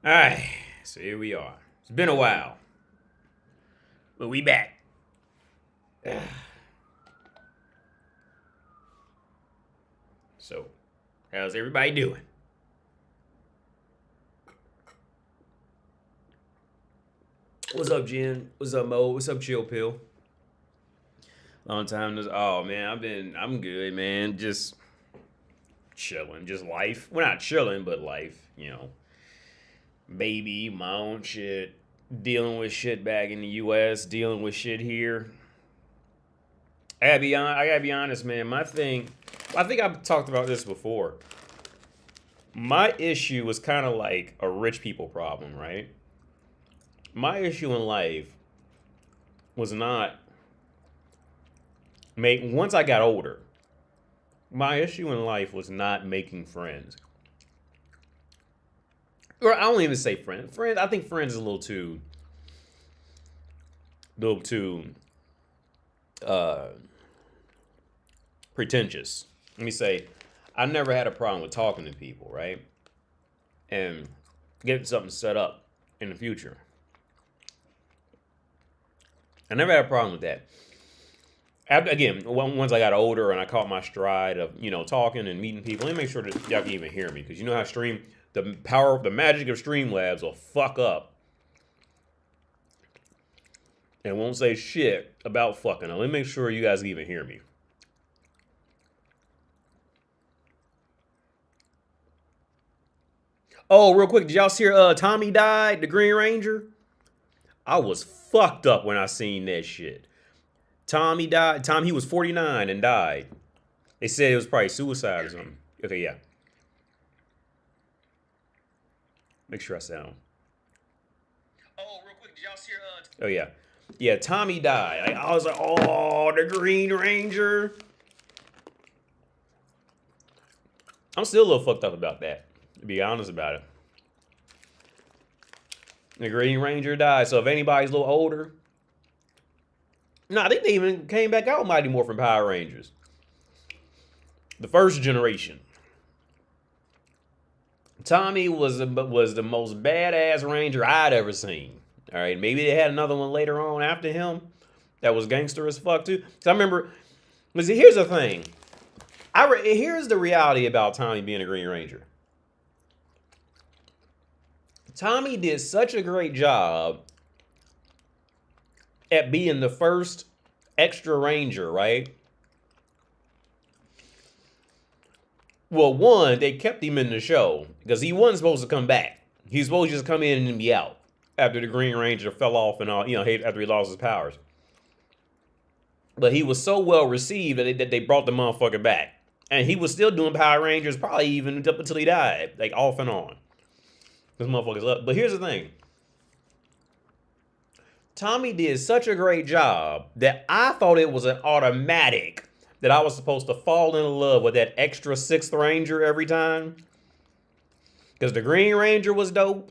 Alright, so here we are. It's been a while, but we back. So, how's everybody doing? What's up, Jen? What's up, Mo? What's up, Chill Pill? Long time. Oh man, I'm good, man. Just chilling, just life. Well, not chilling, but life. Baby, my own shit, dealing with shit back in the U.S., dealing with shit here. I gotta be honest, man. My thing, I think I've talked about this before. My issue was kind of like a rich people problem, right? My issue in life was not once I got older, my issue in life was not making friends. Or I don't even say friends. Friends, I think friends is a little too pretentious. Let me say, I never had a problem with talking to people, right? And getting something set up in the future. I never had a problem with that. Again, once I got older and I caught my stride of, talking and meeting people, let me make sure that y'all can even hear me. Because you know how the magic of Streamlabs will fuck up and won't say shit about fucking. Now, let me make sure you guys can even hear me. Oh, real quick, did y'all see Tommy died, the Green Ranger? I was fucked up when I seen that shit. Tommy died. He was 49 and died. They said it was probably suicide or something. Okay, yeah. Make sure I sound. Oh, real quick, did y'all see Oh, yeah. Yeah, Tommy died. I was like, oh, the Green Ranger. I'm still a little fucked up about that, to be honest about it. The Green Ranger died. So if anybody's a little older, no, I think they even came back out Mighty Morphin Power Rangers. The first generation. Tommy was the most badass Ranger I'd ever seen. All right, maybe they had another one later on after him that was gangster as fuck too. So I remember, but see, here's the thing. Here's the reality about Tommy being a Green Ranger. Tommy did such a great job at being the first extra Ranger, right? Well, one, they kept him in the show because he wasn't supposed to come back. He's supposed to just come in and be out after the Green Ranger fell off and all, after he lost his powers. But he was so well received that they brought the motherfucker back. And he was still doing Power Rangers probably even up until he died, like off and on. This motherfucker's up. But here's the thing. Tommy did such a great job that I thought it was an automatic that I was supposed to fall in love with that extra 6th Ranger every time. Because the Green Ranger was dope.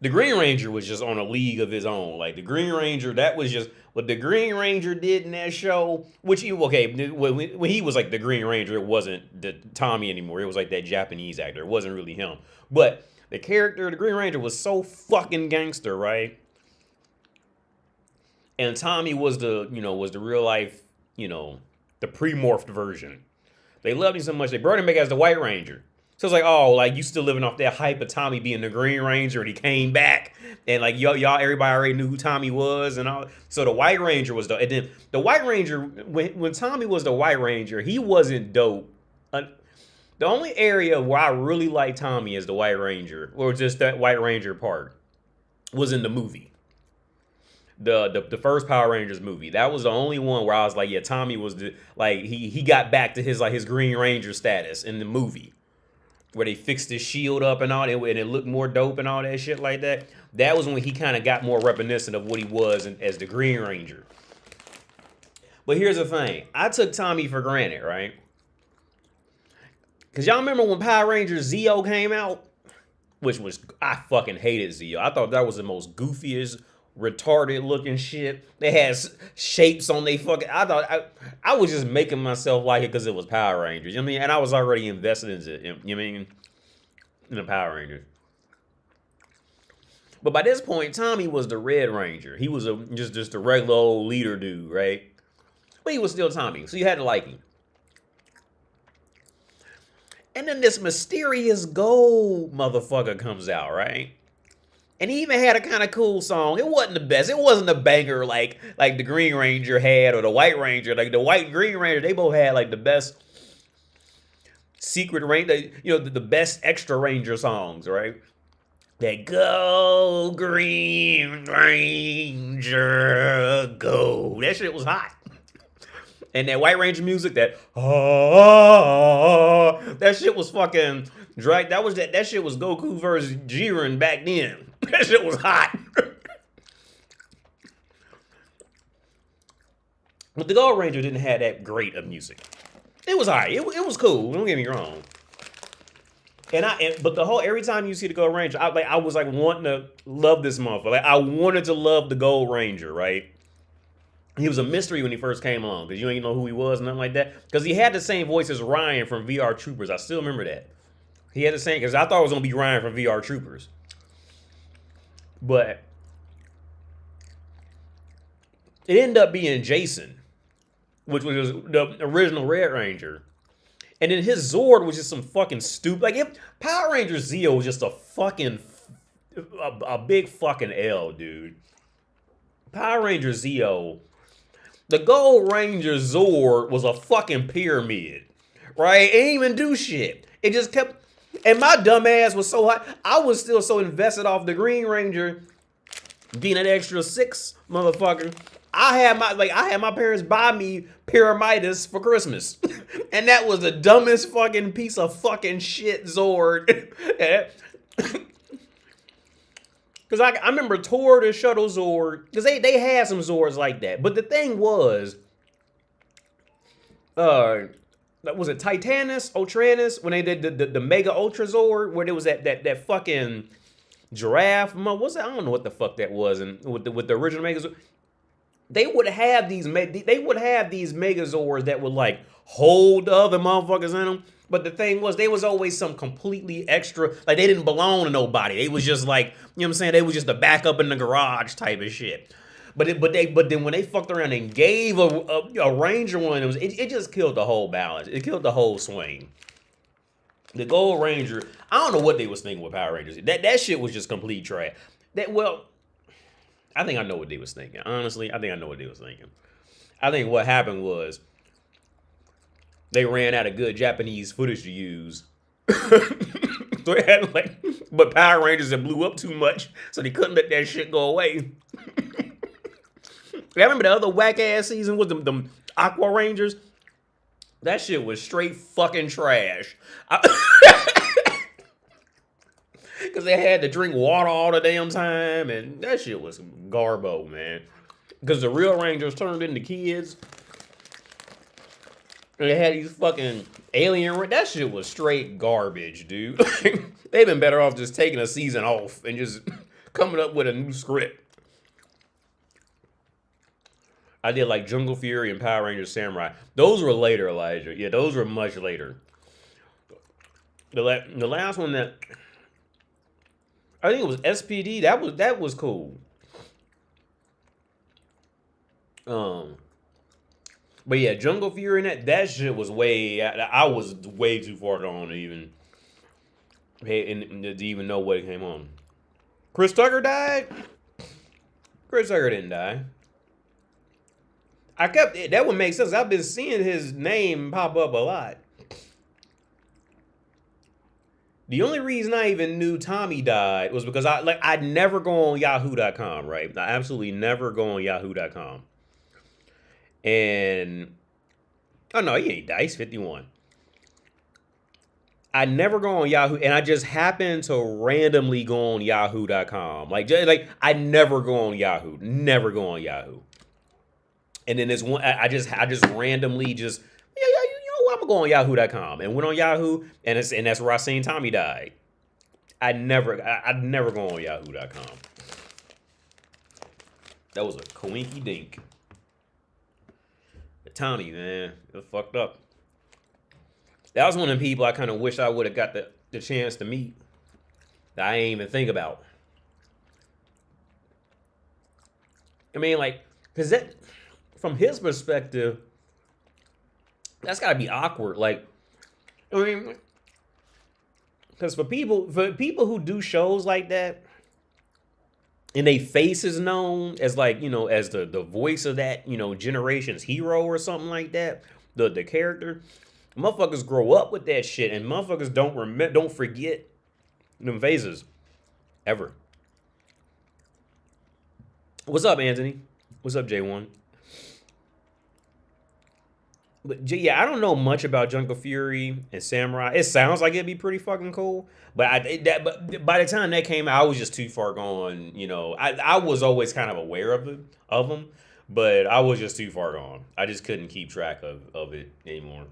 The Green Ranger was just on a league of his own. Like the Green Ranger, that was just what the Green Ranger did in that show. When he was like the Green Ranger, it wasn't the Tommy anymore. It was like that Japanese actor. It wasn't really him. But the character, the Green Ranger, was so fucking gangster, right? And Tommy was the real life, the pre-morphed version. They loved him so much, they brought him back as the White Ranger. So it's like, oh, like you still living off that hype of Tommy being the Green Ranger, and he came back, and like everybody already knew who Tommy was, and all. So the White Ranger was dope. And then the White Ranger, when Tommy was the White Ranger, he wasn't dope. The only area where I really like Tommy as the White Ranger, or just that White Ranger part, was in the movie. The first Power Rangers movie. That was the only one where I was like, yeah, Tommy was he got back to his Green Ranger status in the movie. Where they fixed his shield up and all that, and it looked more dope and all that shit like that. That was when he kind of got more reminiscent of what he was as the Green Ranger. But here's the thing. I took Tommy for granted, right? Because y'all remember when Power Rangers Zeo came out? I fucking hated Zeo. I thought that was the most goofiest, retarded looking shit. They had shapes on they fucking. I was just making myself like it because it was Power Rangers. You know what I mean? And I was already invested in it. You know what I mean? In the Power Rangers. But by this point, Tommy was the Red Ranger. He was just a regular old leader dude, right? But he was still Tommy, so you had to like him. And then this mysterious gold motherfucker comes out, right? And he even had a kind of cool song. It wasn't the best. It wasn't a banger like the Green Ranger had or the White Ranger. Like the White and Green Ranger, they both had like the best secret ranger, the best extra ranger songs, right? That go Green Ranger, go. That shit was hot. And that White Ranger music, that shit was fucking drag. That shit was Goku versus Jiren back then. That shit was hot. But the Gold Ranger didn't have that great of music. It was alright. It was cool. Don't get me wrong. But every time you see the Gold Ranger, I was like wanting to love this motherfucker. Like I wanted to love the Gold Ranger, right? He was a mystery when he first came along because you ain't know who he was, nothing like that. Because he had the same voice as Ryan from VR Troopers. I still remember that. He had the same, because I thought it was gonna be Ryan from VR Troopers. But it ended up being Jason, which was the original Red Ranger. And then his Zord was just some fucking stupid. Like, if Power Ranger Zeo was just a big fucking L, dude. Power Ranger Zeo, the Gold Ranger Zord was a fucking pyramid, right? It didn't even do shit. It just kept, and my dumb ass was so hot. I was still so invested off the Green Ranger being an extra 6 motherfucker. I had my parents buy me Pyramidas for Christmas. And that was the dumbest fucking piece of fucking shit Zord. Because I remember Tor the Shuttle Zord, because they had some Zords like that. But the thing was, was it Titanus, Ultranus, when they did the Mega Ultra Zord, where there was that fucking giraffe? What's that? I don't know what the fuck that was. And with the original Mega Zord, they would have these Megazords that would like hold the other motherfuckers in them. But the thing was, they was always some completely extra, like they didn't belong to nobody. They was just like, you know what I'm saying? They was just a backup in the garage type of shit. But then when they fucked around and gave a Ranger one, it just killed the whole balance. It killed the whole swing. The Gold Ranger, I don't know what they was thinking with Power Rangers. That shit was just complete trash. I think I know what they was thinking. Honestly, I think I know what they was thinking. I think what happened was they ran out of good Japanese footage to use. So they had but Power Rangers that blew up too much, so they couldn't let that shit go away. I remember the other whack ass season was them Aqua Rangers. That shit was straight fucking trash. Because they had to drink water all the damn time, and that shit was garbo, man. Because the real Rangers turned into kids. And they had these fucking alien. That shit was straight garbage, dude. They've been better off just taking a season off and just coming up with a new script. I did like Jungle Fury and Power Rangers Samurai. Those were later, Elijah. Yeah, those were much later. The last one that I think it was SPD. That was cool. But yeah, Jungle Fury and that shit was way. I was way too far gone to even to even know what it came on. Chris Tucker died. Chris Tucker didn't die. That would make sense. I've been seeing his name pop up a lot. The only reason I even knew Tommy died was because I'd never go on Yahoo.com, right? I absolutely never go on Yahoo.com. And oh no, he ain't died. He's 51. I never go on Yahoo, and I just happen to randomly go on Yahoo.com. Like I never go on Yahoo. Never go on Yahoo. And then there's one I just randomly just I'm gonna go on Yahoo.com and went on Yahoo, and that's where I seen Tommy died. I'd never go on Yahoo.com. That was a coinky dink. But Tommy, man, it was fucked up. That was one of the people I kind of wish I would have got the chance to meet that I ain't even think about. I mean, like, because that, from his perspective, that's got to be awkward. Like, I mean, because for people who do shows like that, and they face is known as like, as the voice of that, generation's hero or something like that, the character, motherfuckers grow up with that shit, and motherfuckers don't forget them phases ever. What's up, Anthony? What's up, J1? But yeah, I don't know much about Jungle Fury and Samurai. It sounds like it'd be pretty fucking cool, but but by the time that came out, I was just too far gone. I was always kind of aware of them, but I was just too far gone. I just couldn't keep track of it anymore.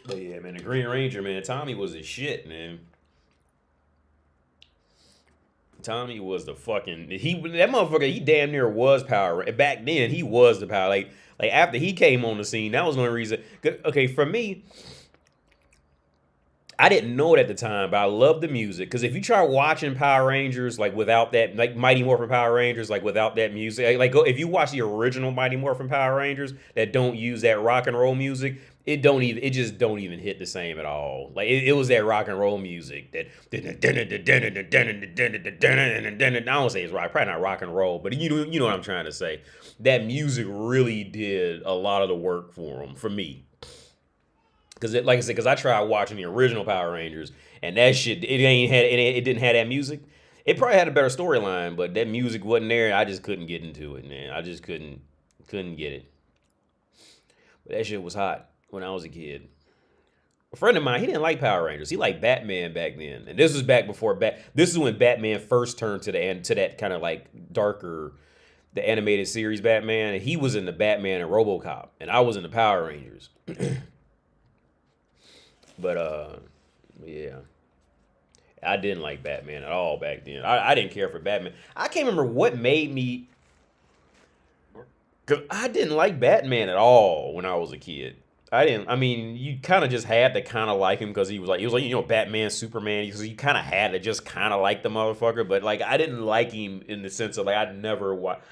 But yeah, man, the Green Ranger, man, Tommy was the shit, man. Tommy was the fucking that motherfucker. He damn near was Power back then. He was the Power. Like after he came on the scene, that was one reason. Okay, for me, I didn't know it at the time, but I loved the music. Because if you try watching Power Rangers like without that, like Mighty Morphin Power Rangers, like without that music, like if you watch the original Mighty Morphin Power Rangers that don't use that rock and roll music, it just don't even hit the same at all. Like it was that rock and roll music that I don't say it's rock, probably not rock and roll, but you know what I'm trying to say. That music really did a lot of the work for me. Because like I said, because I tried watching the original Power Rangers, and that shit, it didn't have that music. It probably had a better storyline, but that music wasn't there. I just couldn't get into it, man. I just couldn't get it. But that shit was hot when I was a kid. A friend of mine, he didn't like Power Rangers. He liked Batman back then, and this was back before This is when Batman first turned to that kind of like darker, the animated series Batman. And he was in the Batman and RoboCop, and I was in the Power Rangers. But yeah, I didn't like Batman at all back then. I didn't care for Batman. I can't remember what made me, cause I didn't like Batman at all when I was a kid. I mean, you kind of just had to kind of like him because he was like Batman, Superman. Because you kind of had to just kind of like the motherfucker. But like, I didn't like him in the sense of like I never watched.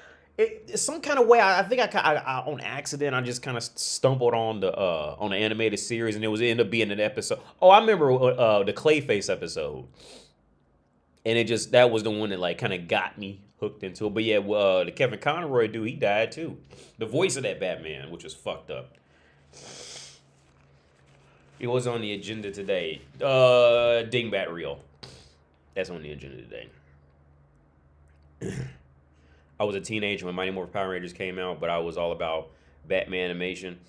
Some kind of way, I think I on accident I just kind of stumbled on the animated series, and it ended up being an episode. Oh, I remember the Clayface episode, and that was the one that like kind of got me hooked into it. But yeah, the Kevin Conroy dude, he died too. The voice of that Batman, which was fucked up. It was on the agenda today. Dingbat Reel. That's on the agenda today. I was a teenager when Mighty Morphin Power Rangers came out, but I was all about Batman animation.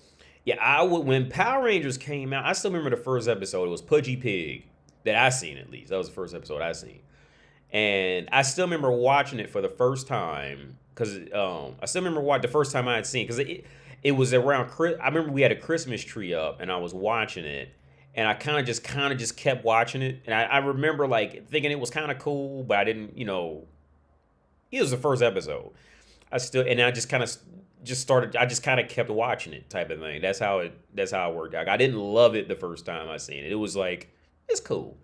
Yeah, when Power Rangers came out, I still remember the first episode. It was Pudgy Pig that I seen, at least. That was the first episode I seen. And I still remember watching it for the first time because I still remember the first time I had seen it because it was around. I remember we had a Christmas tree up and I was watching it, and I kind of just kept watching it, and I remember like thinking it was kind of cool, but I didn't, It was the first episode. I just kind of kept watching it type of thing. That's how it worked out. I didn't love it the first time I seen it. It was like, it's cool.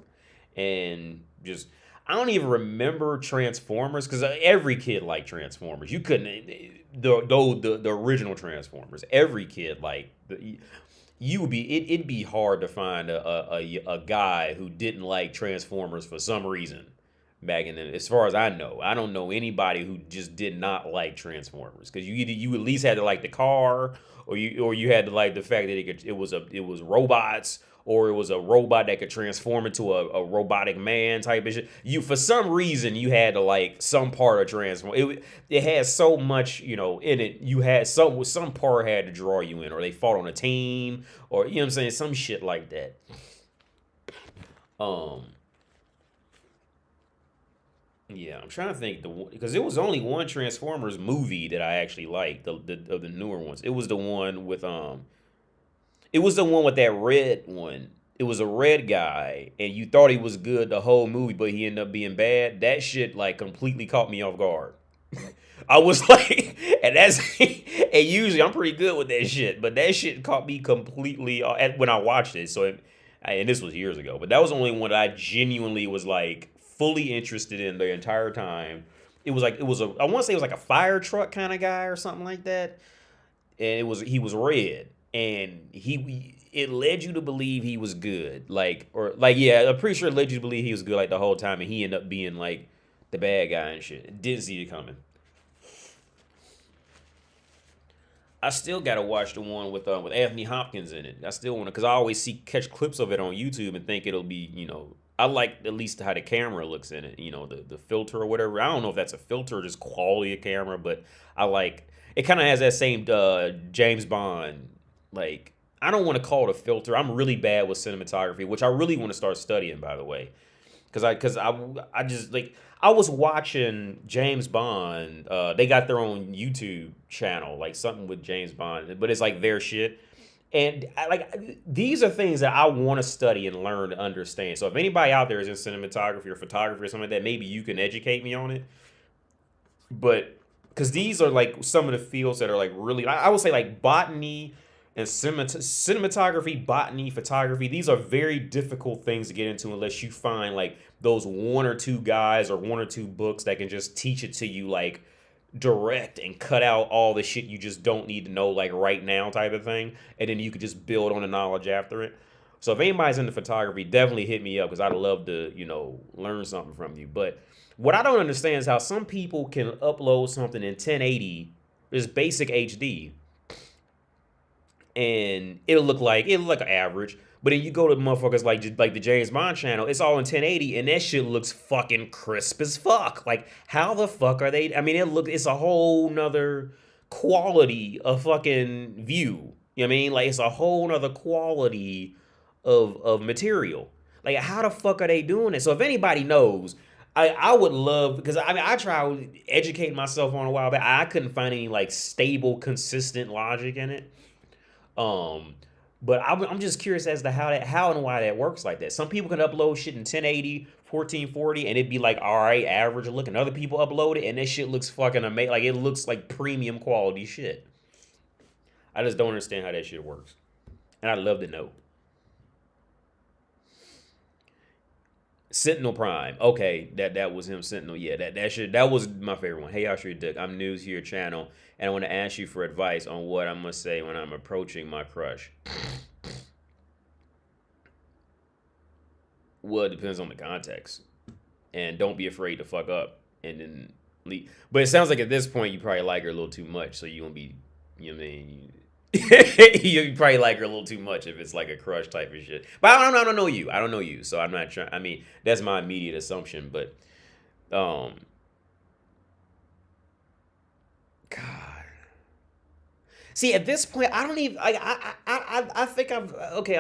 And just, I don't even remember Transformers because every kid liked Transformers. You couldn't, the original Transformers, every kid liked, it'd be hard to find a guy who didn't like Transformers for some reason. Back in as far as I know, I don't know anybody who just did not like Transformers because you at least had to like the car, or you had to like the fact that it was robots, or it was a robot that could transform into a robotic man type of shit. For some reason you had to like some part of Transform. It had so much in it. You had some part had to draw you in, or they fought on a team, or what I'm saying, some shit like that. Yeah, I'm trying to think because it was only one Transformers movie that I actually liked, of the newer ones. It was the one with that red one. It was a red guy, and you thought he was good the whole movie, but he ended up being bad. That shit like completely caught me off guard. I was like, and usually I'm pretty good with that shit, but that shit caught me completely when I watched it. And this was years ago, but that was the only one that I genuinely was like, fully interested in the entire time. It was I want to say it was like a fire truck kind of guy or something like that. And he was red, and it led you to believe he was good, yeah, I'm pretty sure it led you to believe he was good like the whole time, and he ended up being like the bad guy and shit. Didn't see it coming. I still gotta watch the one with Anthony Hopkins in it. I still want to, because I always catch clips of it on YouTube and think it'll be, I like at least how the camera looks in it, the filter or whatever. I don't know if that's a filter or just quality of camera, but I like it. Kind of has that same James Bond, like, I don't want to call it a filter. I'm really bad with cinematography, which I really want to start studying, by the way. Because I just, like, I was watching James Bond. They got their own YouTube channel, like something with James Bond, but it's like their shit. And these are things that I want to study and learn to understand. So if anybody out there is in cinematography or photography or something like that, maybe you can educate me on it. But because these are like some of the fields that are like really, I would say like botany and cinematography, botany, photography, these are very difficult things to get into unless you find like those one or two guys or one or two books that can just teach it to you like direct and cut out all the shit you just don't need to know like right now type of thing. And then you could just build on the knowledge after it. So if anybody's into photography, definitely hit me up because I'd love to, learn something from you. But what I don't understand is how some people can upload something in 1080, just basic HD, and it'll look like average. But then you go to motherfuckers like the James Bond channel, it's all in 1080, and that shit looks fucking crisp as fuck. Like, how the fuck are they? I mean, it's a whole nother quality of fucking view. You know what I mean? Like, it's a whole nother quality of material. Like, how the fuck are they doing it? So if anybody knows, I would love, because I mean, I tried to educate myself on a while back. I couldn't find any like stable, consistent logic in it. But I'm just curious as to how and why that works like that. Some people can upload shit in 1080, 1440, and it'd be like, all right, average looking. Other people upload it, and this shit looks fucking amazing. Like, it looks like premium quality shit. I just don't understand how that shit works. And I'd love to know. Sentinel Prime. Okay, that was him, Sentinel. Yeah, that was my favorite one. Hey, AustriaDick, I'm new to your channel, and I want to ask you for advice on what I must say when I'm approaching my crush. Well, it depends on the context. And don't be afraid to fuck up and then leave. But it sounds like at this point you probably like her a little too much, so you won't be, you know what I mean? You probably like her a little too much if it's like a crush type of shit. But I don't know you. I don't know you, so I'm not trying. I mean, that's my immediate assumption. But, God, see, at this point, I don't even. I think I'm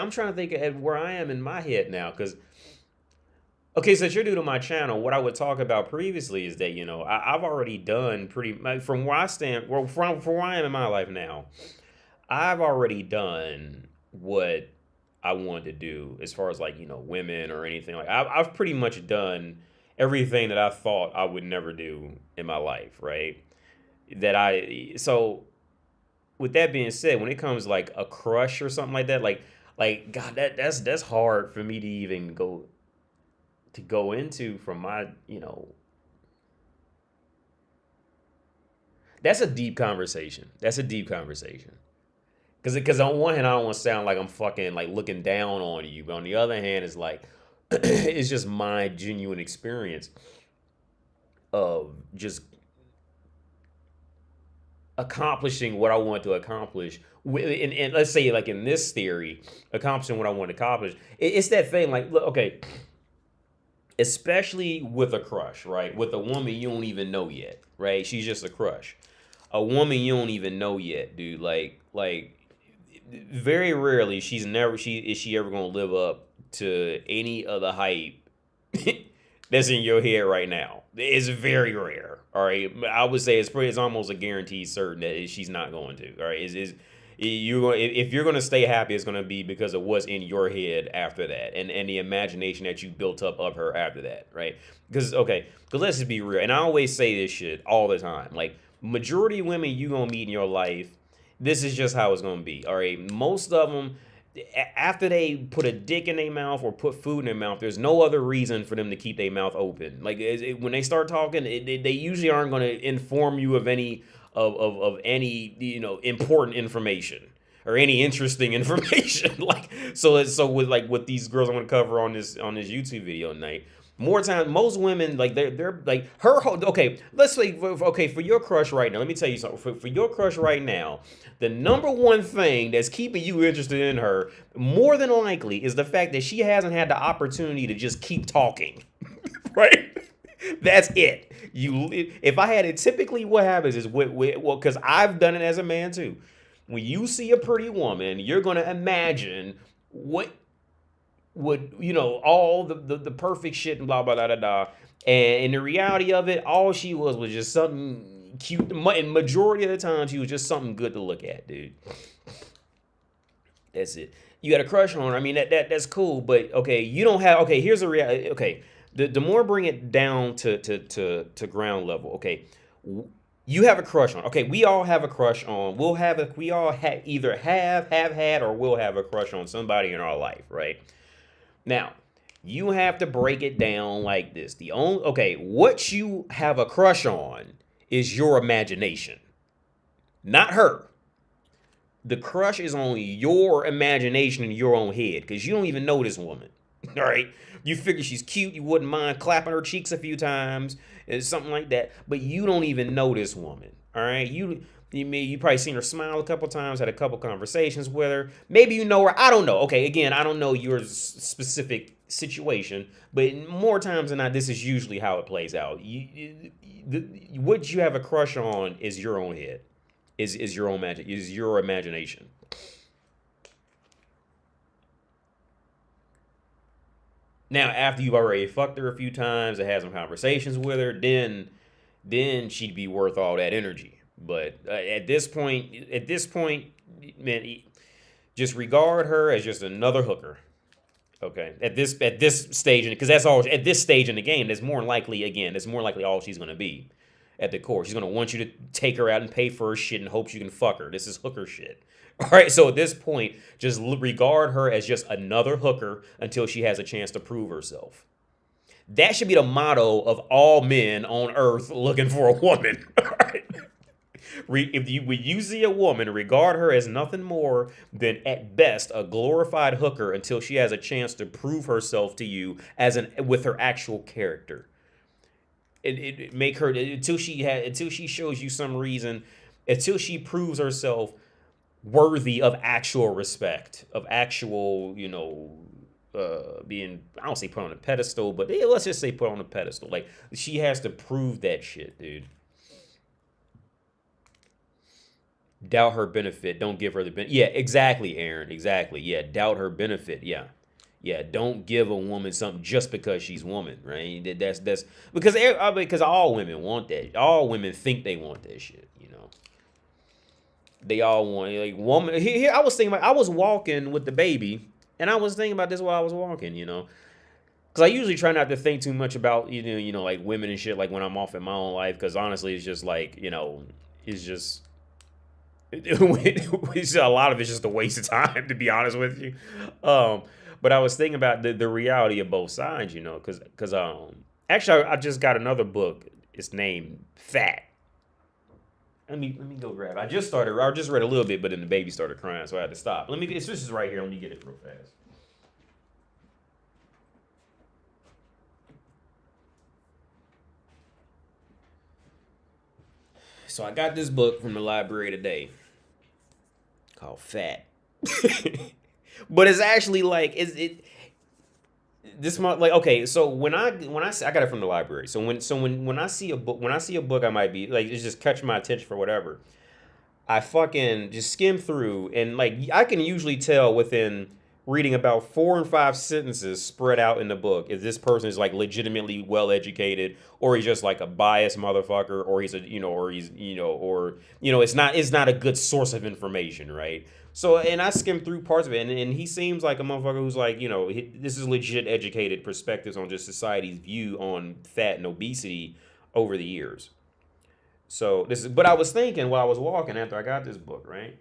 trying to think of where I am in my head now, because. Okay, since you're new to my channel, what I would talk about previously is that I've already done from where I stand. Well, from where I am in my life now. I've already done what I wanted to do as far as like, women or anything. Like I've pretty much done everything that I thought I would never do in my life, right? So with that being said, when it comes like a crush or something like that, like God, that's hard for me to even go into from my, that's a deep conversation. Because on one hand, I don't want to sound like I'm fucking like looking down on you. But on the other hand, it's like, it's just my genuine experience of just accomplishing what I want to accomplish. And let's say like in this theory, accomplishing what I want to accomplish. It's that thing like, look, okay, especially with a crush, right? With a woman you don't even know yet, right? She's just a crush. A woman you don't even know yet, dude. Like very rarely is she ever gonna live up to any of the hype that's in your head right now. It's very rare. All right, I would say it's almost a guaranteed certain that she's not going to. All right, if you're gonna stay happy, it's gonna be because of what's in your head after that, and the imagination that you built up of her after that, right? Because let's just be real, and I always say this shit all the time. Like, majority of women you gonna meet in your life, this is just how it's gonna be. All right, most of them, after they put a dick in their mouth or put food in their mouth, there's no other reason for them to keep their mouth open. Like when they start talking, they usually aren't going to inform you of any of any important information or any interesting information. Like so with these girls I'm going to cover on this YouTube video tonight. More times, most women, like, they're like, okay, let's say, okay, for your crush right now, let me tell you something. For your crush right now, the number one thing that's keeping you interested in her, more than likely, is the fact that she hasn't had the opportunity to just keep talking, right? That's it. If I had it, typically what happens is, well, because I've done it as a man too. When you see a pretty woman, you're going to imagine what would all the perfect shit and blah blah blah blah blah, and in the reality of it, all she was just something cute, and majority of the time she was just something good to look at, dude. That's it. You got a crush on her. I mean, that's cool, but okay, you don't have. Okay, here's the reality. Okay, the more bring it down to ground level. Okay, you have a crush on. Okay, we all have a crush on. We all either have had or will have a crush on somebody in our life, right? Now, you have to break it down like this. What you have a crush on is your imagination, not her. The crush is only your imagination in your own head, because you don't even know this woman, all right? You figure she's cute, you wouldn't mind clapping her cheeks a few times, something like that, but you don't even know this woman, all right? You probably seen her smile a couple times, had a couple conversations with her. Maybe you know her. I don't know. Okay, again, I don't know your specific situation, but more times than not, this is usually how it plays out. What you have a crush on is your own head, is your own magic, is your imagination. Now, after you've already fucked her a few times and had some conversations with her, then she'd be worth all that energy. But at this point, man, just regard her as just another hooker. Okay, at this stage, because that's all. At this stage in the game, that's more likely all she's gonna be. At the core, she's gonna want you to take her out and pay for her shit and hope you can fuck her. This is hooker shit. All right, so at this point, just regard her as just another hooker until she has a chance to prove herself. That should be the motto of all men on earth looking for a woman. All right. When you see a woman, regard her as nothing more than, at best, a glorified hooker until she has a chance to prove herself to you with her actual character. Make her until she shows you some reason, until she proves herself worthy of actual respect, of actual being, I don't say put on a pedestal, but let's just say put on a pedestal. Like, she has to prove that shit, dude. Doubt her benefit. Don't give her the benefit. Yeah, exactly, Aaron. Exactly. Yeah, doubt her benefit. Yeah. Yeah, don't give a woman something just because she's woman, right? That's because all women want that. All women think they want that shit, They all want, like, woman. Here, I was thinking about, I was walking with the baby, and I was thinking about this while I was walking, Because I usually try not to think too much about, like women and shit, like when I'm off in my own life, because honestly, it's just like, it's just, a lot of it's just a waste of time, to be honest with you. But I was thinking about the reality of both sides, because actually I just got another book. It's named Fat. Let me go grab it. I just read a little bit, but then the baby started crying, so I had to stop. This is right here. Let me get it real fast. So I got this book from the library today called Fat. But it's actually like this month, like, okay, so when I got it from the library. So when I see a book I might be like, it's just catch my attention for whatever, I fucking just skim through, and like I can usually tell within reading about 4 and 5 sentences spread out in the book if this person is like legitimately well educated, or he's just like a biased motherfucker, or he's it's not a good source of information, right? So, and I skimmed through parts of it, and he seems like a motherfucker who's like, this is legit educated perspectives on just society's view on fat and obesity over the years. So but I was thinking while I was walking after I got this book, right?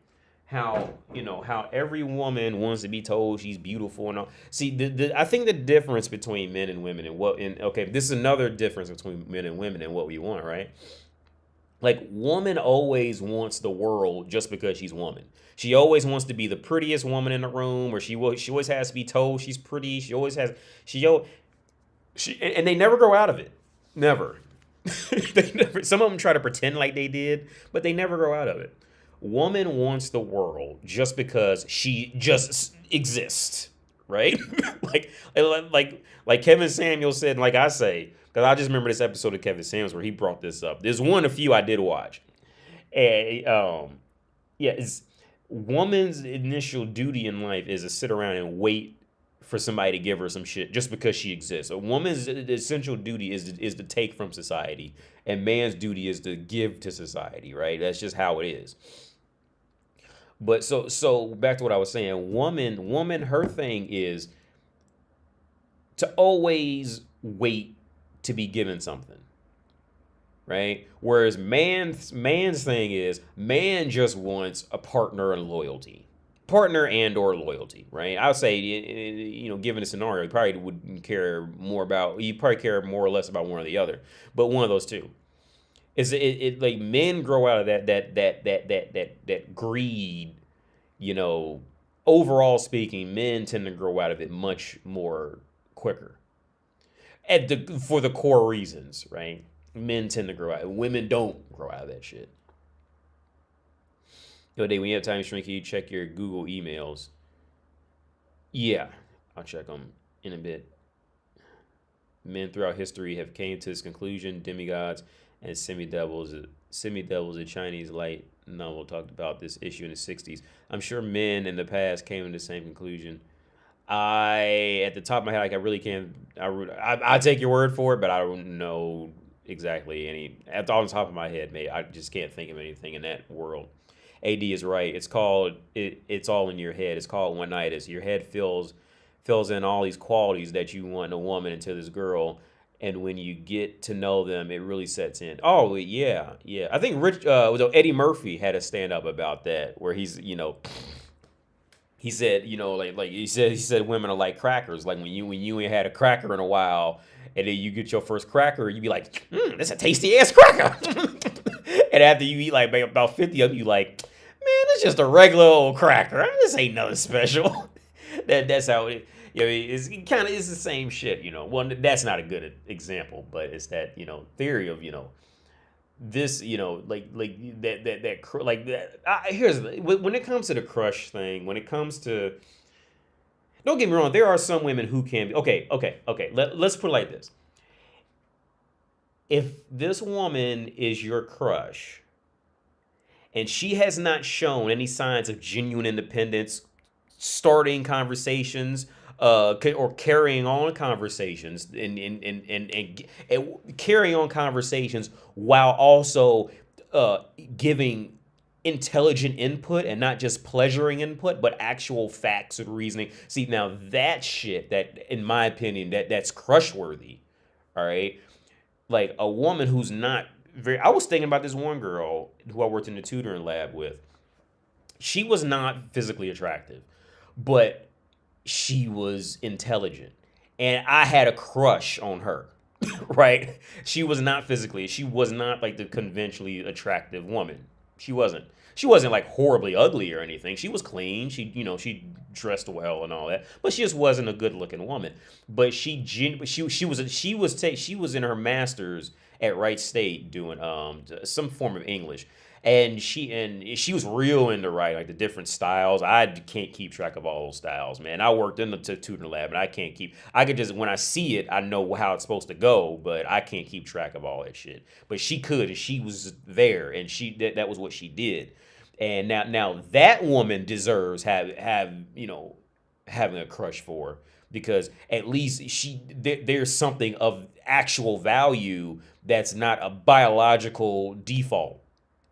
how every woman wants to be told she's beautiful and all. See, I think the difference between men and women okay, this is another difference between men and women and what we want, right? Like, woman always wants the world just because she's woman. She always wants to be the prettiest woman in the room, or she always has to be told she's pretty. She always has and they never grow out of it. Never. They never. Some of them try to pretend like they did, but they never grow out of it. Woman wants the world just because she just exists, right? like Kevin Samuels said, and like I say, because I just remember this episode of Kevin Samuels where he brought this up. There's one of few I did watch. And, yeah, it's woman's initial duty in life is to sit around and wait for somebody to give her some shit just because she exists. A woman's essential duty is to take from society, and man's duty is to give to society, right? That's just how it is. But so back to what I was saying, woman, her thing is to always wait to be given something, right? Whereas man's thing is, man just wants a partner and loyalty. Partner and or loyalty, right? I would say, given a scenario, you probably would care more or less about one or the other, but one of those two. It like men grow out of that greed, overall speaking, men tend to grow out of it much more quicker. For the core reasons, right? Men tend to grow out. Women don't grow out of that shit. Dave, when you have time, Shrink, can you check your Google emails? Yeah, I'll check them in a bit. Men throughout history have came to this conclusion. Demigods and semi-devils. A Chinese light novel talked about this issue in the 60s. I'm sure men in the past came to the same conclusion. At the top of my head, like, I really can't. I take your word for it, but I don't know exactly any. At the top of my head, mate, I just can't think of anything in that world. AD is right. It's called it's all in your head. It's called one-nightus. Your head fills in all these qualities that you want in a woman into this girl, and when you get to know them, it really sets in. Oh yeah. I think Eddie Murphy had a stand-up about that, where he's he said, he said women are like crackers. Like when you ain't had a cracker in a while, and then you get your first cracker, you be like, that's a tasty ass cracker. And after you eat like about 50 of them, you like, man, it's just a regular old cracker. This ain't nothing special. That's how it. It's the same shit. Well, that's not a good example, but it's that theory of this, here's when it comes to the crush thing, when it comes to, don't get me wrong, there are some women who can be, okay. Let's put it like this. If this woman is your crush and she has not shown any signs of genuine independence, starting conversations, or carrying on conversations and carrying on conversations while also giving intelligent input and not just pleasuring input, but actual facts and reasoning. See, now that shit, that in my opinion, that's crush worthy. All right. Like a woman who's not I was thinking about this one girl who I worked in the tutoring lab with. She was not physically attractive, but she was intelligent, and I had a crush on her. Right? She was not like the conventionally attractive woman. She wasn't like horribly ugly or anything. She was clean. She dressed well and all that, but she just wasn't a good looking woman. But she was in her master's at Wright State doing some form of English. And she was real into writing, like the different styles. I can't keep track of all those styles, man. I worked in the tutoring lab, and I could just, when I see it, I know how it's supposed to go, but I can't keep track of all that shit. But she could, and she was there, and that was what she did. And now that woman deserves having a crush for her, because at least there's something of actual value that's not a biological default.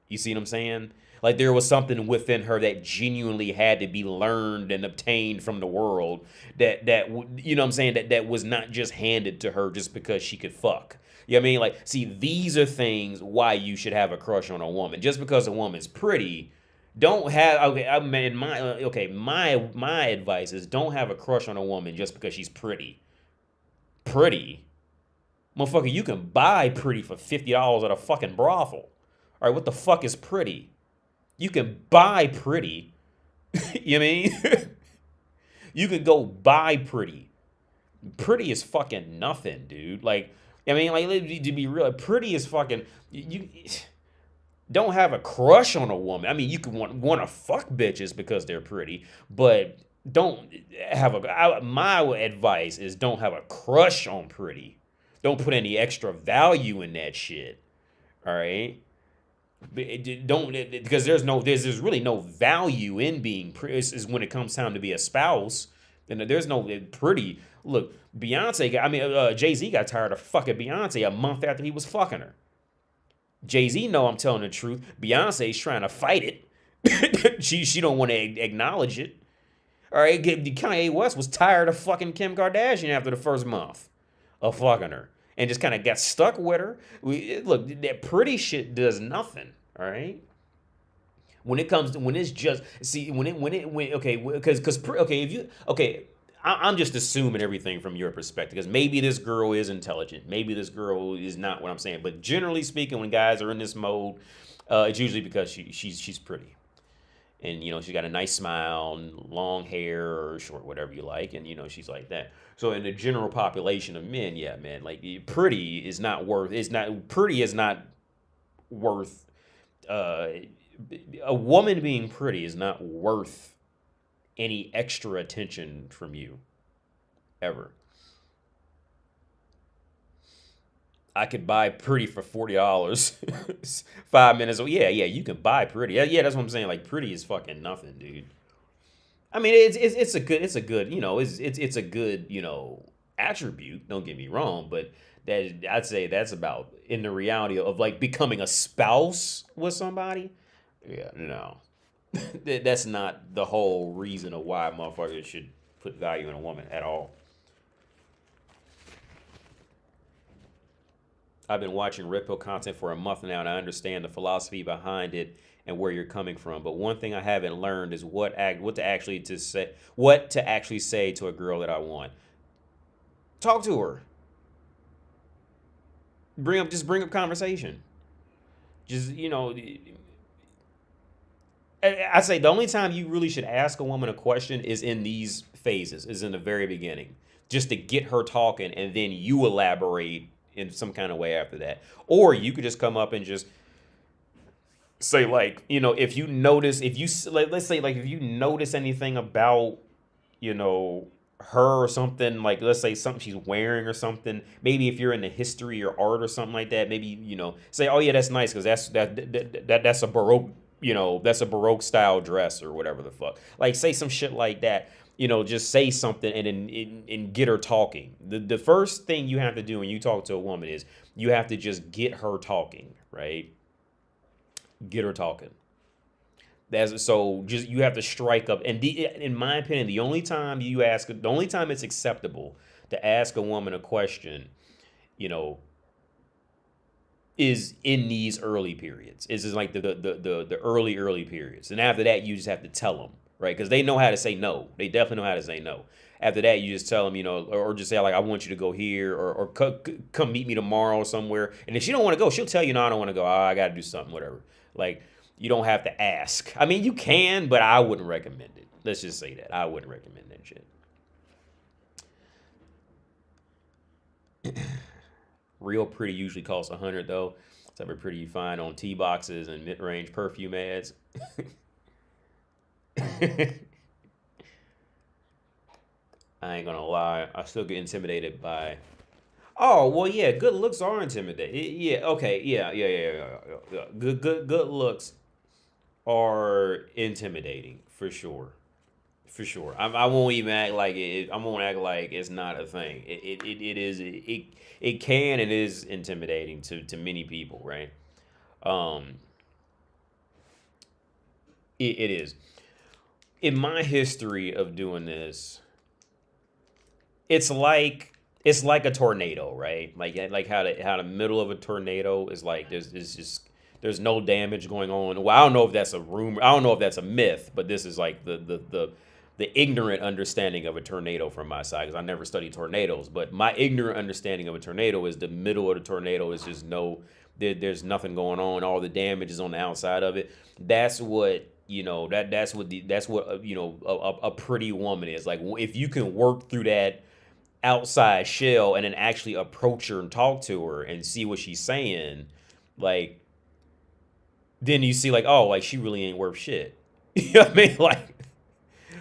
You see what I'm saying? Like there was something within her that genuinely had to be learned and obtained from the world that you know what I'm saying, that was not just handed to her just because she could fuck. You know what I mean? Like, see, these are things why you should have a crush on a woman. Just because a woman's pretty Don't have okay. I mean, my advice is don't have a crush on a woman just because she's pretty. Pretty, motherfucker. You can buy pretty for $50 at a fucking brothel. All right, what the fuck is pretty? You can buy pretty. You know what I mean? You can go buy pretty. Pretty is fucking nothing, dude. Like, I mean, like to be real, pretty is fucking you. Don't have a crush on a woman. I mean, you can want to fuck bitches because they're pretty, but don't have my advice is don't have a crush on pretty. Don't put any extra value in that shit. All right? Don't, because there's really no value in being pretty. Is when it comes time to be a spouse. And there's no pretty. Look, Jay-Z got tired of fucking Beyonce a month after he was fucking her. Jay-Z know I'm telling the truth. Beyonce's trying to fight it. she don't want to acknowledge it. All right, Kanye West was tired of fucking Kim Kardashian after the first month of fucking her, and just kind of got stuck with her. Look, that pretty shit does nothing. All right. When it's just I'm just assuming everything from your perspective because maybe this girl is intelligent, maybe this girl is not what I'm saying. But generally speaking, when guys are in this mode, it's usually because she's pretty, and she's got a nice smile, and long hair or short, whatever you like, and she's like that. So in the general population of men, yeah, man, like pretty is not worth. Pretty is not worth. A woman being pretty is not worth any extra attention from you, ever. I could buy pretty for $40. 5 minutes. Oh yeah, you can buy pretty. Yeah, that's what I'm saying. Like pretty is fucking nothing, dude. I mean, it's a good it's a good attribute. Don't get me wrong, but I'd say that's about in the reality of like becoming a spouse with somebody. Yeah, no. That's not the whole reason of why motherfuckers should put value in a woman at all. I've been watching RedPill content for a month now, and I understand the philosophy behind it and where you're coming from. But one thing I haven't learned is what to actually say to a girl that I want. Talk to her. Bring up conversation. Just I say the only time you really should ask a woman a question is in these phases, is in the very beginning, just to get her talking, and then you elaborate in some kind of way after that. Or you could just come up and just say, like, if you notice, let's say, like, if you notice anything about, her or something, like, let's say something she's wearing or something, maybe if you're into history or art or something like that, maybe, say, oh yeah, that's nice, because that's a Baroque, that's a Baroque style dress or whatever the fuck. Like, say some shit like that. Just say something and get her talking. The first thing you have to do when you talk to a woman is you have to just get her talking, right? Get her talking. You have to strike up. And in my opinion, the only time it's acceptable to ask a woman a question, is in these early periods. Is like the early periods. And after that, you just have to tell them. Right, because they know how to say no. They definitely know how to say no. After that, you just tell them, or just say, like, I want you to go here, or come meet me tomorrow somewhere. And if she don't want to go, she'll tell you, no, I don't want to go. I got to do something, whatever. Like, you don't have to ask. I mean, you can, but I wouldn't recommend it. Let's just say that. I wouldn't recommend that shit. Real pretty usually costs $100, though. It's every pretty you find on tea boxes and mid-range perfume ads. I ain't gonna lie, I still get intimidated by. Oh well, yeah, good looks are intimidating. Yeah, okay, yeah. Good looks are intimidating for sure, for sure. I won't even act like it. I won't act like it's not a thing. It is. It can and is intimidating to many people, right? It is. In my history of doing this, it's like a tornado, right? Like how the middle of a tornado is like there's There's no damage going on. Well, I don't know if that's a rumor. I don't know if that's a myth, but this is like the ignorant understanding of a tornado from my side, because I never studied tornadoes. But my ignorant understanding of a tornado is the middle of the tornado is just there's nothing going on. All the damage is on the outside of it. That's what, you know, that's what you know, a pretty woman is. Like, if you can work through that outside shell and then actually approach her and talk to her and see what she's saying, like, then you see like, oh, like she really ain't worth shit. You know what I mean?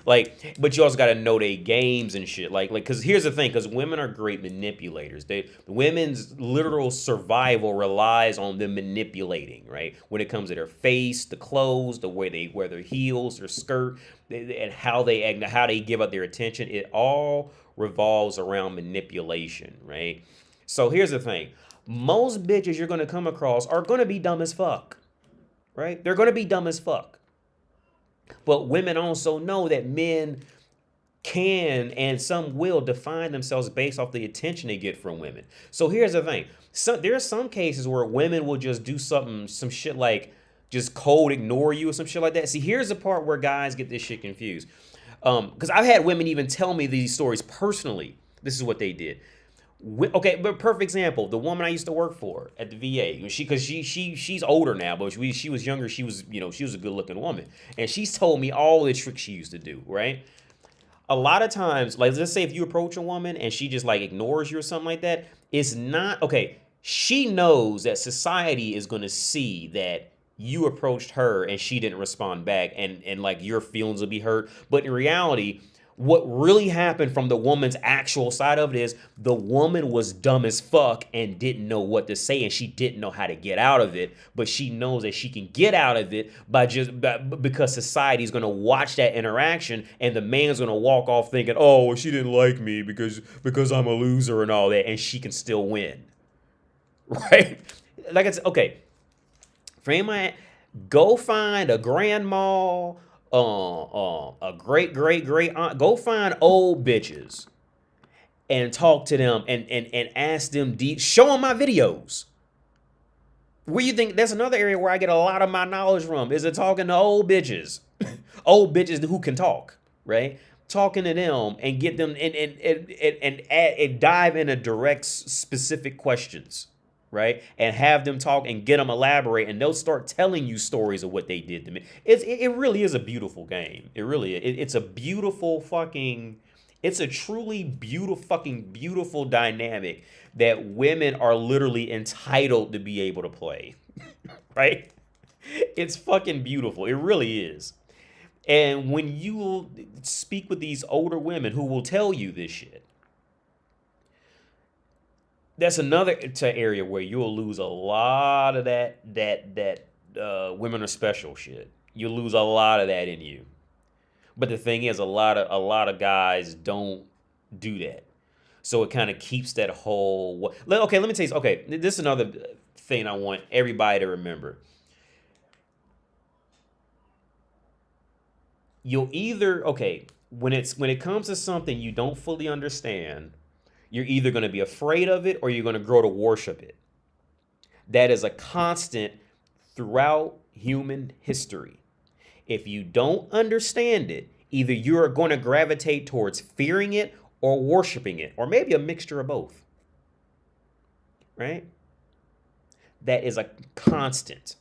Like, but you also got to know they games and shit. Like, because here's the thing, because women are great manipulators. Women's literal survival relies on them manipulating, right? When it comes to their face, the clothes, the way they wear their heels, their skirt, and how they give up their attention. It all revolves around manipulation, right? So here's the thing. Most bitches you're going to come across are going to be dumb as fuck, right? They're going to be dumb as fuck. But women also know that men can and some will define themselves based off the attention they get from women. So here's the thing. There are some cases where women will just do some shit like just cold ignore you or some shit like that. See, here's the part where guys get this shit confused. Because I've had women even tell me these stories personally. This is what they did. Okay, but perfect example, the woman I used to work for at the VA, she's older now, but she was younger. She was, you know, she was a good looking woman, and she's told me all the tricks she used to do. Right, a lot of times, like, let's say if you approach a woman and she just like ignores you or something like that, it's not okay. She knows that society is going to see that you approached her and she didn't respond back, and like your feelings will be hurt. But in reality, what really happened from the woman's actual side of it is the woman was dumb as fuck and didn't know what to say, and she didn't know how to get out of it. But she knows that she can get out of it because society is going to watch that interaction, and the man's going to walk off thinking, oh, well, she didn't like me because I'm a loser and all that, and she can still win, right? Like I said, okay, go find a grandma, a great aunt. Go find old bitches and talk to them and ask them show them my videos. Where you think that's another area where I get a lot of my knowledge from, is it talking to old bitches. Old bitches who can talk, right? Talking to them and get them and dive into direct specific questions, right? And have them talk and get them elaborate, and they'll start telling you stories of what they did to me. It really is a beautiful game. It really is. It's a beautiful fucking, it's a truly beautiful dynamic that women are literally entitled to be able to play, right? It's fucking beautiful. It really is. And when you speak with these older women who will tell you this shit, that's another area where you'll lose a lot of that women are special shit. You'll lose a lot of that in you. But the thing is, a lot of guys don't do that. So it kind of keeps that whole. Okay, let me tell you. Okay, this is another thing I want everybody to remember. You'll either, okay, when it comes to something you don't fully understand, you're either going to be afraid of it or you're going to grow to worship it. That is a constant throughout human history. If you don't understand it, either you're going to gravitate towards fearing it or worshiping it, or maybe a mixture of both. Right? That is a constant.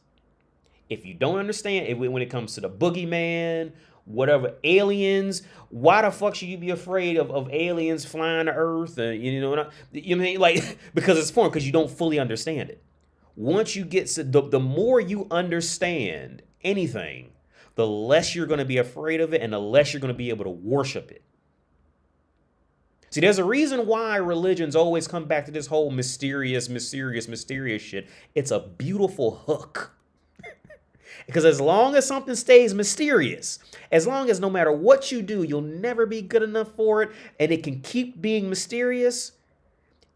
If you don't understand it, when it comes to the boogeyman, whatever, aliens, why the fuck should you be afraid of aliens flying to Earth? And you know mean? Like, because it's foreign, because you don't fully understand it. Once you get to the more you understand anything, the less you're going to be afraid of it, and the less you're going to be able to worship it. See, there's a reason why religions always come back to this whole mysterious shit. It's a beautiful hook. Because as long as something stays mysterious, as long as no matter what you do, you'll never be good enough for it, and it can keep being mysterious,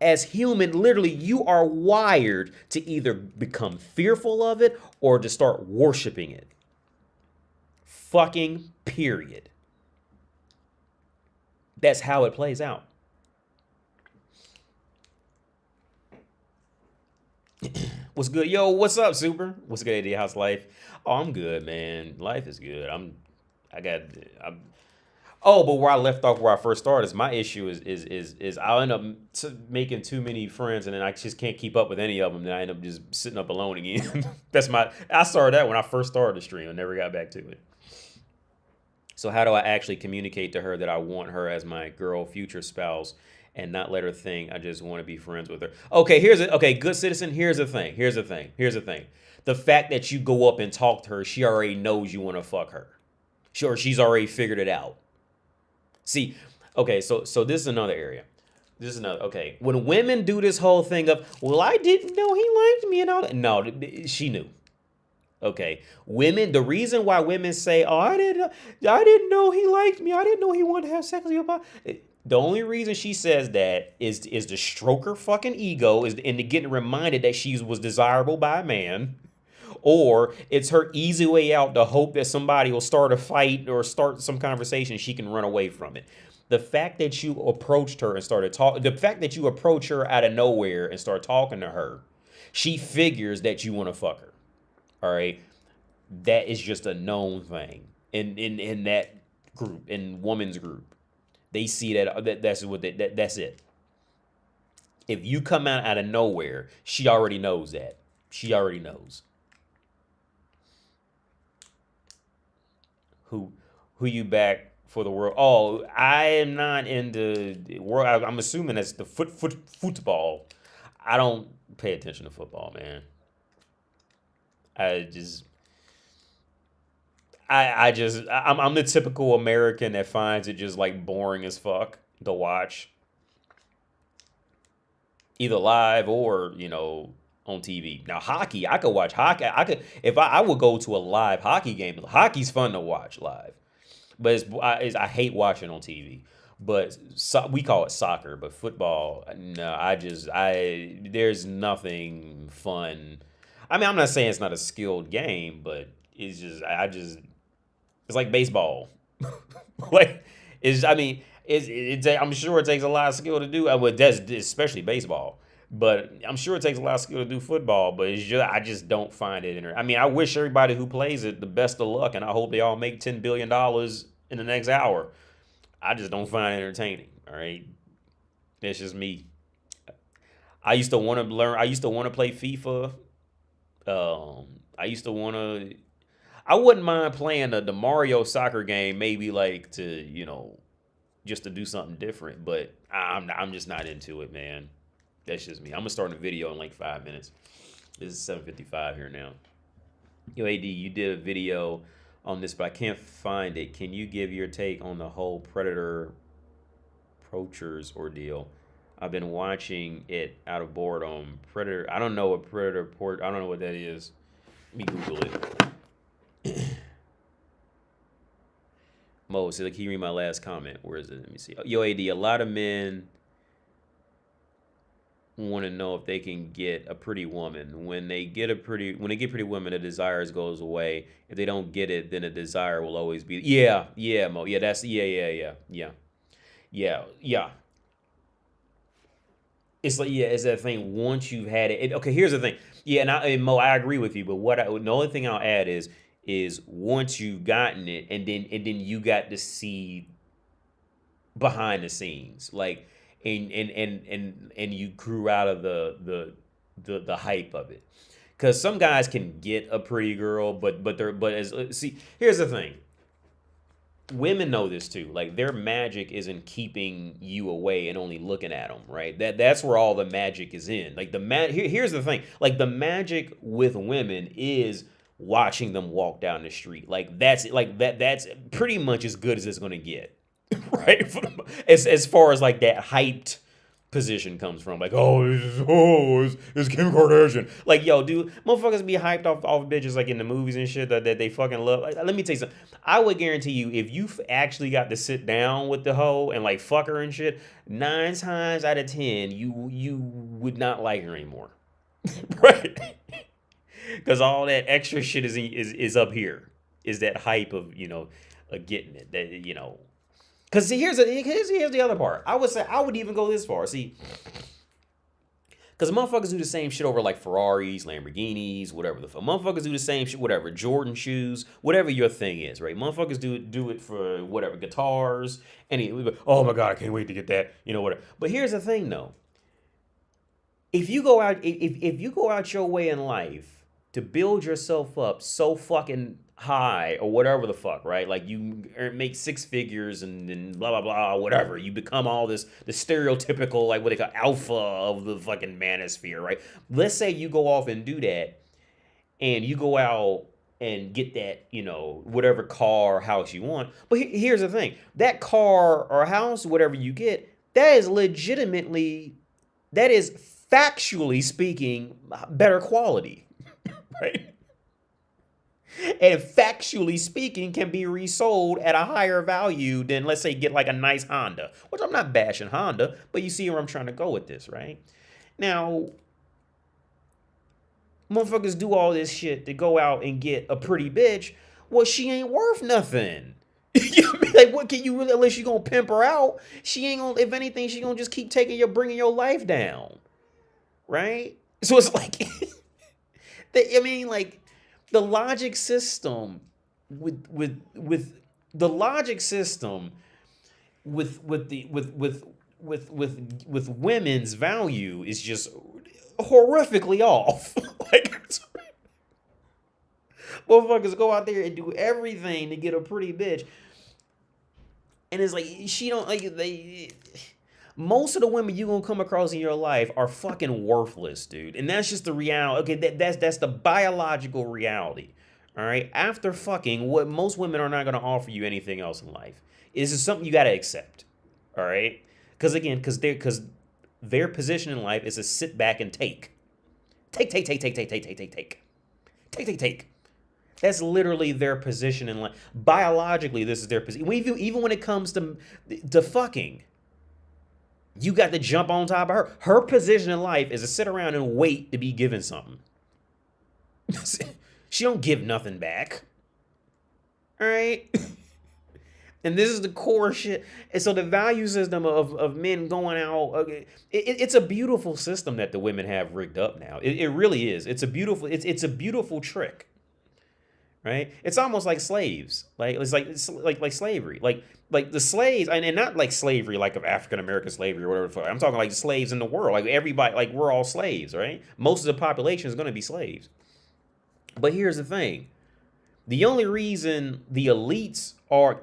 as human, literally, you are wired to either become fearful of it or to start worshiping it. Fucking period. That's how it plays out. What's good? Yo, what's up, Super? What's good, AD? How's life? Oh, I'm good, man. Life is good. I got, I'm, oh, but where I left off, where I first started, is my issue is I'll end up making too many friends, and then I just can't keep up with any of them. Then I end up just sitting up alone again. I started that when I first started the stream. I never got back to it. So how do I actually communicate to her that I want her as my girl, future spouse, and not let her think I just want to be friends with her? Okay, good citizen. Here's the thing. The fact that you go up and talk to her, she already knows you want to fuck her. Sure, she's already figured it out. See, okay, so this is another area. Okay. When women do this whole thing of, well, I didn't know he liked me and all that. No, she knew. Okay, women. The reason why women say, "Oh, I didn't know he liked me. I didn't know he wanted to have sex with me." The only reason she says that is to stroke her fucking ego, and to get reminded that she was desirable by a man, or it's her easy way out to hope that somebody will start a fight or start some conversation. She can run away from it. The fact that you approached her and started talking, the fact that you approach her out of nowhere and start talking to her, she figures that you want to fuck her. All right, that is just a known thing in that group, in woman's group. They see that's it. If you come out of nowhere, she already knows that. She already knows. Who you back for the world? Oh, I am not into world. I'm assuming that's the football. I don't pay attention to football, man. I'm the typical American that finds it just like boring as fuck to watch, either live or on TV. Now hockey, I could watch hockey. I would go to a live hockey game. Hockey's fun to watch live, but I hate watching on TV. But we call it soccer, but football, no. There's nothing fun. I mean, I'm not saying it's not a skilled game, but it's just, it's like baseball. I'm sure it takes a lot of skill to do. That's especially baseball, but I'm sure it takes a lot of skill to do football. But I just don't find it I mean, I wish everybody who plays it the best of luck, and I hope they all make $10 billion in the next hour. I just don't find it entertaining. All right, that's just me. I used to want to learn. I used to want to play FIFA. I wouldn't mind playing the Mario soccer game, maybe like to, just to do something different, but I'm just not into it, man. That's just me. I'm gonna start a video in like 5 minutes. This is 7:55 here now. Yo, AD, you did a video on this, but I can't find it. Can you give your take on the whole predator poachers ordeal? I've been watching it out of boredom. Predator. I don't know what predator port. I don't know what that is. Let me Google it. Mo, so can you read my last comment? Where is it? Let me see. Yo, AD, a lot of men want to know if they can get a pretty woman. When they get pretty women, the desire goes away. If they don't get it, then the desire will always be. Yeah, Mo. Yeah, that's yeah. It's like, it's that thing. Once you've had it, okay. Here's the thing. Yeah, and Mo, I agree with you. But the only thing I'll add is once you've gotten it, and then you got to see behind the scenes, like, and you grew out of the hype of it. Because some guys can get a pretty girl, but here's the thing. Women know this too. Like, their magic isn't keeping you away and only looking at them, right? That's where all the magic is in. Like here's the thing. Like, the magic with women is watching them walk down the street. That's pretty much as good as it's gonna get, right? As far as like that hyped position comes from, like, it's Kim Kardashian. Like, yo, dude, motherfuckers be hyped off bitches like in the movies and shit that they fucking love. Like, let me tell you something. I would guarantee you, if you actually got to sit down with the hoe and like fuck her and shit, 9 times out of 10, you would not like her anymore, right? Because all that extra shit is up here. Is that hype of getting it, that. Because here's the other part. I would say I would even go this far. See, Because motherfuckers do the same shit over like Ferraris, Lamborghinis, whatever the fuck. Motherfuckers do the same shit, whatever. Jordan shoes, whatever your thing is, right? Motherfuckers do it for whatever, guitars, oh my God, I can't wait to get that, whatever. But here's the thing though. If you go out, if you go out your way in life to build yourself up so fucking high or whatever the fuck, right? Like you make six figures and blah blah blah, whatever. You become all the stereotypical, like what they call alpha of the fucking manosphere, right? Let's say you go off and do that, and you go out and get that, whatever car or house you want. But here's the thing: that car or house, whatever you get, that is factually speaking better quality, right? And factually speaking can be resold at a higher value than, let's say, get like a nice Honda, which I'm not bashing Honda, but you see where I'm trying to go with this, right? Now, motherfuckers do all this shit to go out and get a pretty bitch. Well, she ain't worth nothing. Like, what can you really, unless you gonna pimp her out, she ain't gonna, if anything, she gonna just keep bringing your life down. Right? So it's like, like the logic system with women's value is just horrifically off. Like, motherfuckers go out there and do everything to get a pretty bitch, and it's like she don't like they. Most of the women you gonna come across in your life are fucking worthless, dude. And that's just the reality. Okay, that's the biological reality. All right. After fucking, what most women are not gonna offer you anything else in life. Is something you gotta accept. All right. Because their position in life is to sit back and take. Take. That's literally their position in life. Biologically, this is their position. Even when it comes to fucking. You got to jump on top of her. Her position in life is to sit around and wait to be given something. She don't give nothing back. All right? And this is the core shit. And so the value system of men going out, it's a beautiful system that the women have rigged up now. It really is. It's a beautiful trick. Right? It's almost like slaves. It's like slavery. Like the slaves, and not like slavery, like of African American slavery or whatever. I'm talking like slaves in the world. Like everybody, like we're all slaves, right? Most of the population is going to be slaves. But here's the thing: the only reason the elites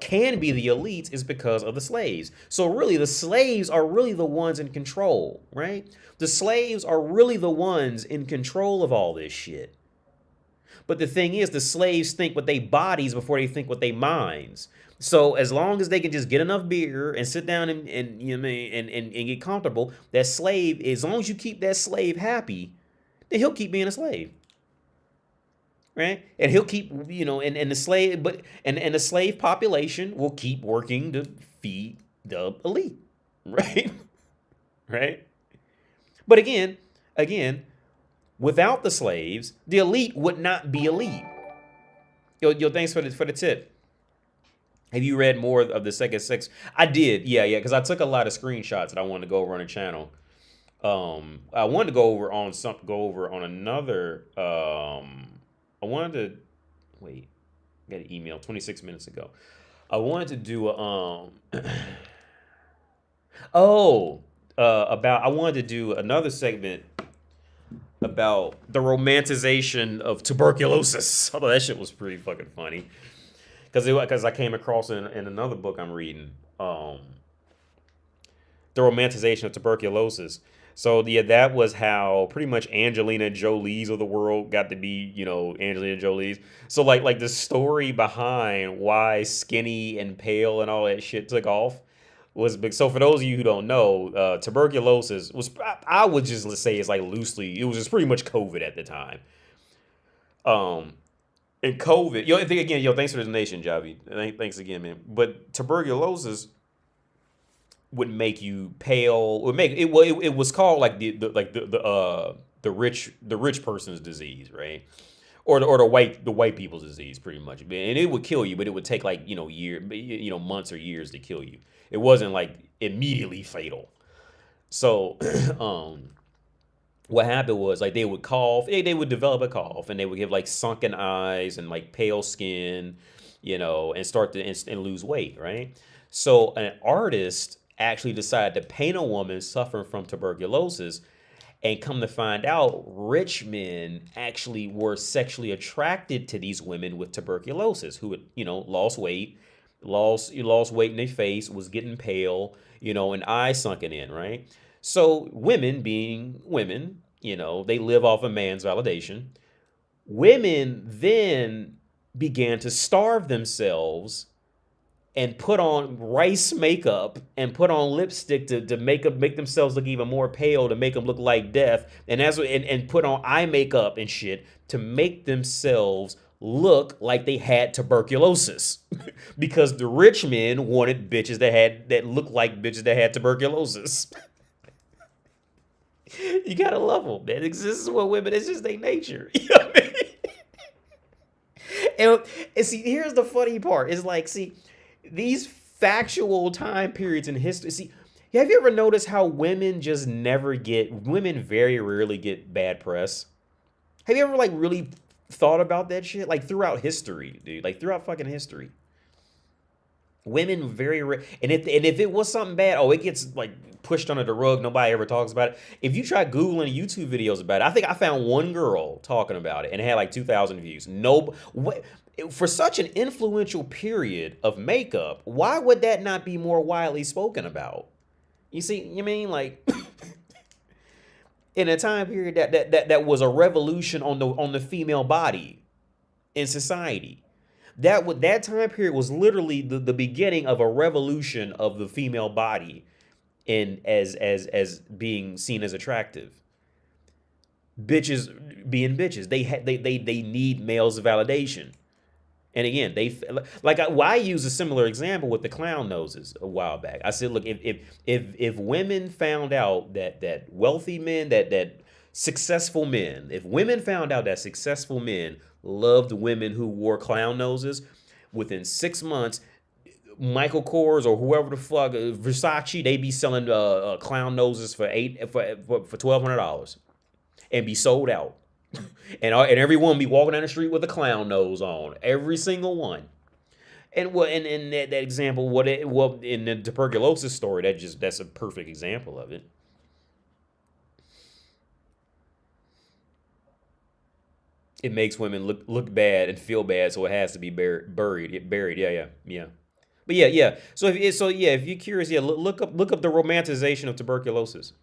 can be the elites is because of the slaves. So really, the slaves are really the ones in control, right? The slaves are really the ones in control of all this shit. But the thing is, the slaves think with their bodies before they think with their minds. So as long as they can just get enough beer and sit down and get comfortable, that slave, as long as you keep that slave happy, then he'll keep being a slave. Right? And he'll keep, and the slave population will keep working to feed the elite. Right? Right? But again, without the slaves, the elite would not be elite. Yo, thanks for the tip. Have you read more of the second sex? I did, yeah, because I took a lot of screenshots that I wanted to go over on the channel. I wanted to go over on another. I wanted to wait. I got an email 26 minutes ago. I wanted to do I wanted to do another segment about the romanticization of tuberculosis. Although that shit was pretty fucking funny. Because I came across in another book I'm reading, the romanticization of tuberculosis. So yeah, that was how pretty much Angelina Jolie's of the world got to be, Angelina Jolie's. So like the story behind why skinny and pale and all that shit took off was big. So for those of you who don't know, tuberculosis was, I would just say it's like loosely, it was just pretty much COVID at the time. And COVID, thanks for the donation, Javi. Thanks again, man. But tuberculosis would make you pale. It was called like the rich person's disease, right? Or the white people's disease, pretty much. And it would kill you, but it would take like months or years to kill you. It wasn't like immediately fatal. So what happened was like they would cough, they would develop a cough, and they would give like sunken eyes and like pale skin, and start to and lose weight, right? So an artist actually decided to paint a woman suffering from tuberculosis, and come to find out, rich men actually were sexually attracted to these women with tuberculosis who had, lost weight, lost weight in their face, was getting pale, and eyes sunken in, right? So women being women, they live off a man's validation. Women then began to starve themselves and put on rice makeup and put on lipstick to make themselves look even more pale, to make them look like death, and put on eye makeup and shit to make themselves look like they had tuberculosis. Because the rich men wanted bitches that looked like bitches that had tuberculosis. You gotta love them, man. This is what women, it's just their nature. You know what I mean? And see, here's the funny part. It's like, see, these factual time periods in history. See, have you ever noticed how women women very rarely get bad press? Have you ever like really thought about that shit? Like throughout history, dude. Like throughout fucking history. Women very rare, and if it was something bad, it gets like pushed under the rug. Nobody ever talks about it. If you try Googling YouTube videos about it, I think I found one girl talking about it, and it had like 2,000 views. For such an influential period of makeup, why would that not be more widely spoken about? You see, you mean like in a time period that was a revolution on the female body in society. That time period was literally the beginning of a revolution of the female body in as being seen as attractive. Bitches being bitches. They need males' validation. And again, I use a similar example with the clown noses a while back. I said, look, if women found out that wealthy men, that successful men, if women found out that successful men loved women who wore clown noses, within 6 months, Michael Kors or whoever the fuck, Versace, they be selling clown noses for $1,200 and be sold out. And everyone be walking down the street with a clown nose on, every single one. And in that example, in the tuberculosis story, that's a perfect example of it. It makes women look bad and feel bad, so it has to be buried. Yeah. But yeah. So if you're curious, look up the romanticization of tuberculosis.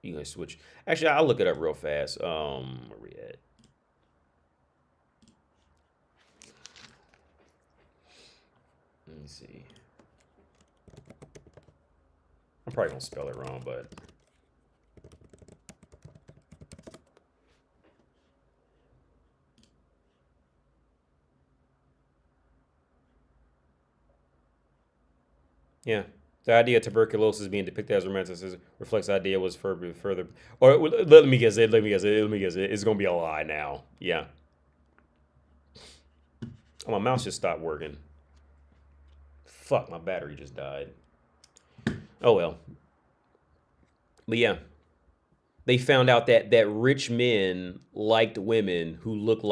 You gonna switch? Actually, I'll look it up real fast. Where we at? Let me see. I'm probably gonna spell it wrong, but yeah. The idea of tuberculosis being depicted as romanticism reflects the idea was further. Or let me guess it. It's gonna be a lie now. Yeah. Oh, my mouse just stopped working. Fuck, my battery just died. Oh well. But yeah, they found out that rich men liked women who look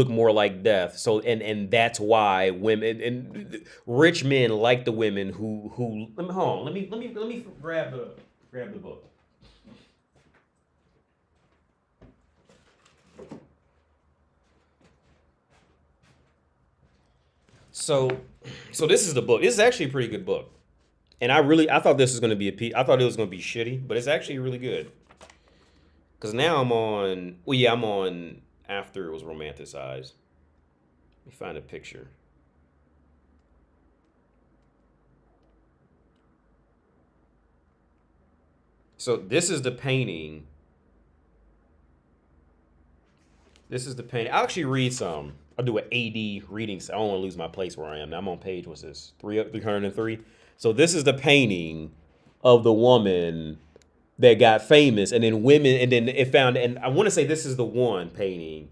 more like death. So and that's why women and rich men like the women who let me hold on. Let me grab the book. So this is the book. This is actually a pretty good book. And I thought this was going to be I thought it was going to be shitty, but it's actually really good. Cuz now I'm on after it was romanticized. Let me find a picture. So this is the painting. I'll actually read some. I'll do an AD reading. I don't want to lose my place where I am. Now I'm on page, what's this? 303. So this is the painting of the woman that got famous, and then it found, and I want to say this is the one painting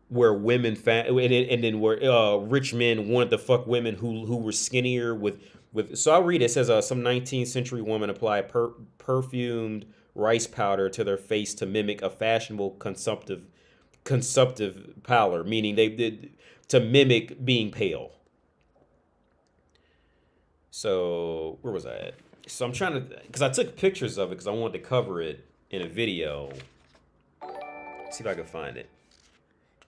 where women found, and then where rich men wanted to fuck women who were skinnier with So I'll read it. It says some 19th century woman applied perfumed rice powder to their face to mimic a fashionable consumptive pallor, meaning they did to mimic being pale. So where was I at? So I'm trying to, because I took pictures of it because I wanted to cover it in a video. Let's see if I can find it.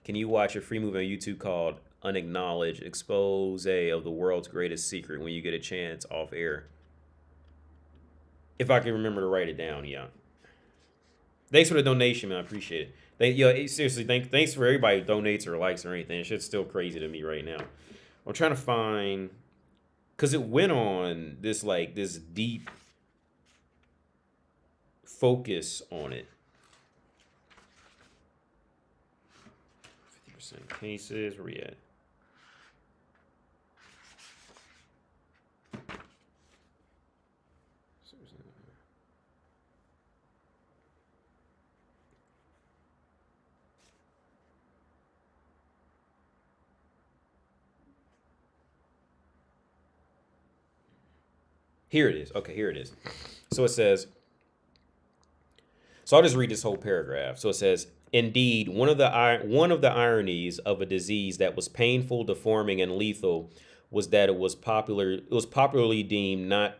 Can you watch a free movie on YouTube called Unacknowledged Expose of the World's Greatest Secret when you get a chance off air? If I can remember to write it down, yeah. Thanks for the donation, man. I appreciate it. Seriously, thanks for everybody who donates or likes or anything. Shit's still crazy to me right now. I'm trying to find, because it went on this this deep focus on it. 50% cases, where we at? Here it is. Okay, here it is. So it says, so I'll just read this whole paragraph. So it says, indeed, one of the ironies of a disease that was painful, deforming, and lethal was that it was popularly deemed not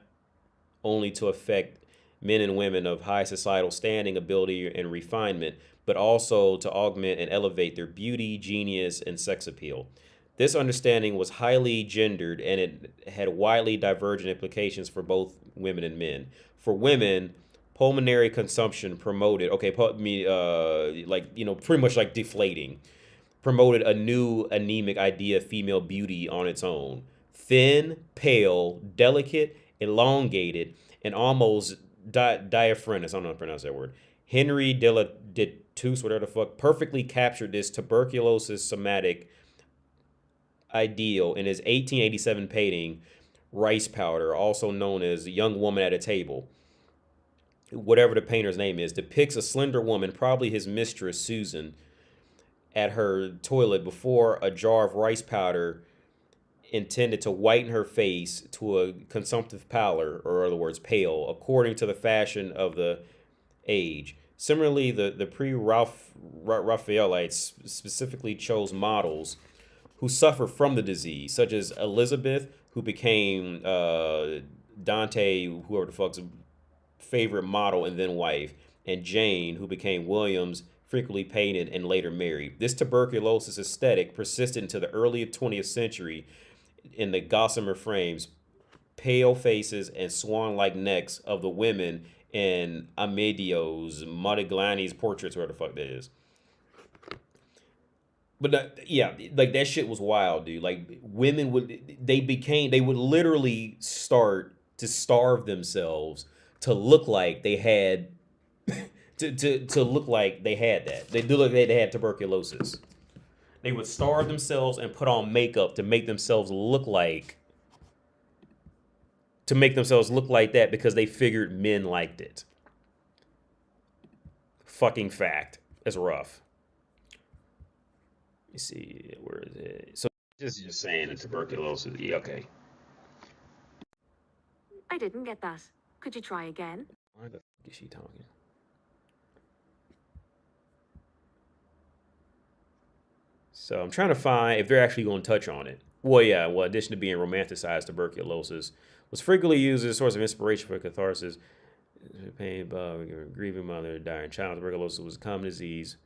only to affect men and women of high societal standing, ability, and refinement, but also to augment and elevate their beauty, genius, and sex appeal. This understanding was highly gendered, and it had widely divergent implications for both women and men. For women, pulmonary consumption promoted, pretty much like deflating, promoted a new anemic idea of female beauty on its own. Thin, pale, delicate, elongated, and almost diaphanous. I don't know how to pronounce that word. Henry de Tus, whatever the fuck, perfectly captured this tuberculosis somatic ideal in his 1887 painting, Rice Powder, also known as Young Woman at a Table. Whatever the painter's name is, depicts a slender woman, probably his mistress, Susan, at her toilet before a jar of rice powder intended to whiten her face to a consumptive pallor, or in other words, pale, according to the fashion of the age. Similarly, the pre-Raphaelites specifically chose models who suffer from the disease, such as Elizabeth, who became Dante, whoever the fuck's favorite model and then wife, and Jane, who became William's frequently painted and later married. This tuberculosis aesthetic persisted into the early 20th century in the gossamer frames, pale faces, and swan-like necks of the women in Amedio's, Modigliani's portraits, where the fuck that is. But that shit was wild, dude. Like, women would literally start to starve themselves to look like they had to look like they had that. They do look like they had tuberculosis. They would starve themselves and put on makeup to make themselves look like that because they figured men liked it. Fucking fact. That's rough. Let me see, where is it? So this is just saying that tuberculosis. Yeah, okay. I didn't get that. Could you try again? Why the fuck is she talking? So I'm trying to find if they're actually going to touch on it. Well, yeah. Well, in addition to being romanticized, tuberculosis was frequently used as a source of inspiration for catharsis. Pain above, grieving mother, dying child. Tuberculosis was a common disease.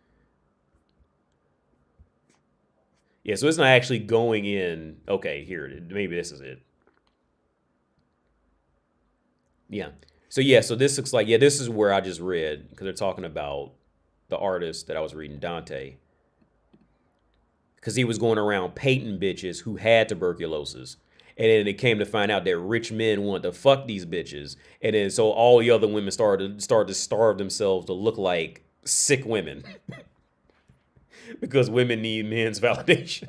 Yeah, so it's not actually going in. Okay, here it is. Maybe this is it. Yeah. So this looks like, this is where I just read, because they're talking about the artist that I was reading, Dante. Because he was going around painting bitches who had tuberculosis. And then it came to find out that rich men wanted to fuck these bitches. And then so all the other women started to starve themselves to look like sick women. Because women need men's validation.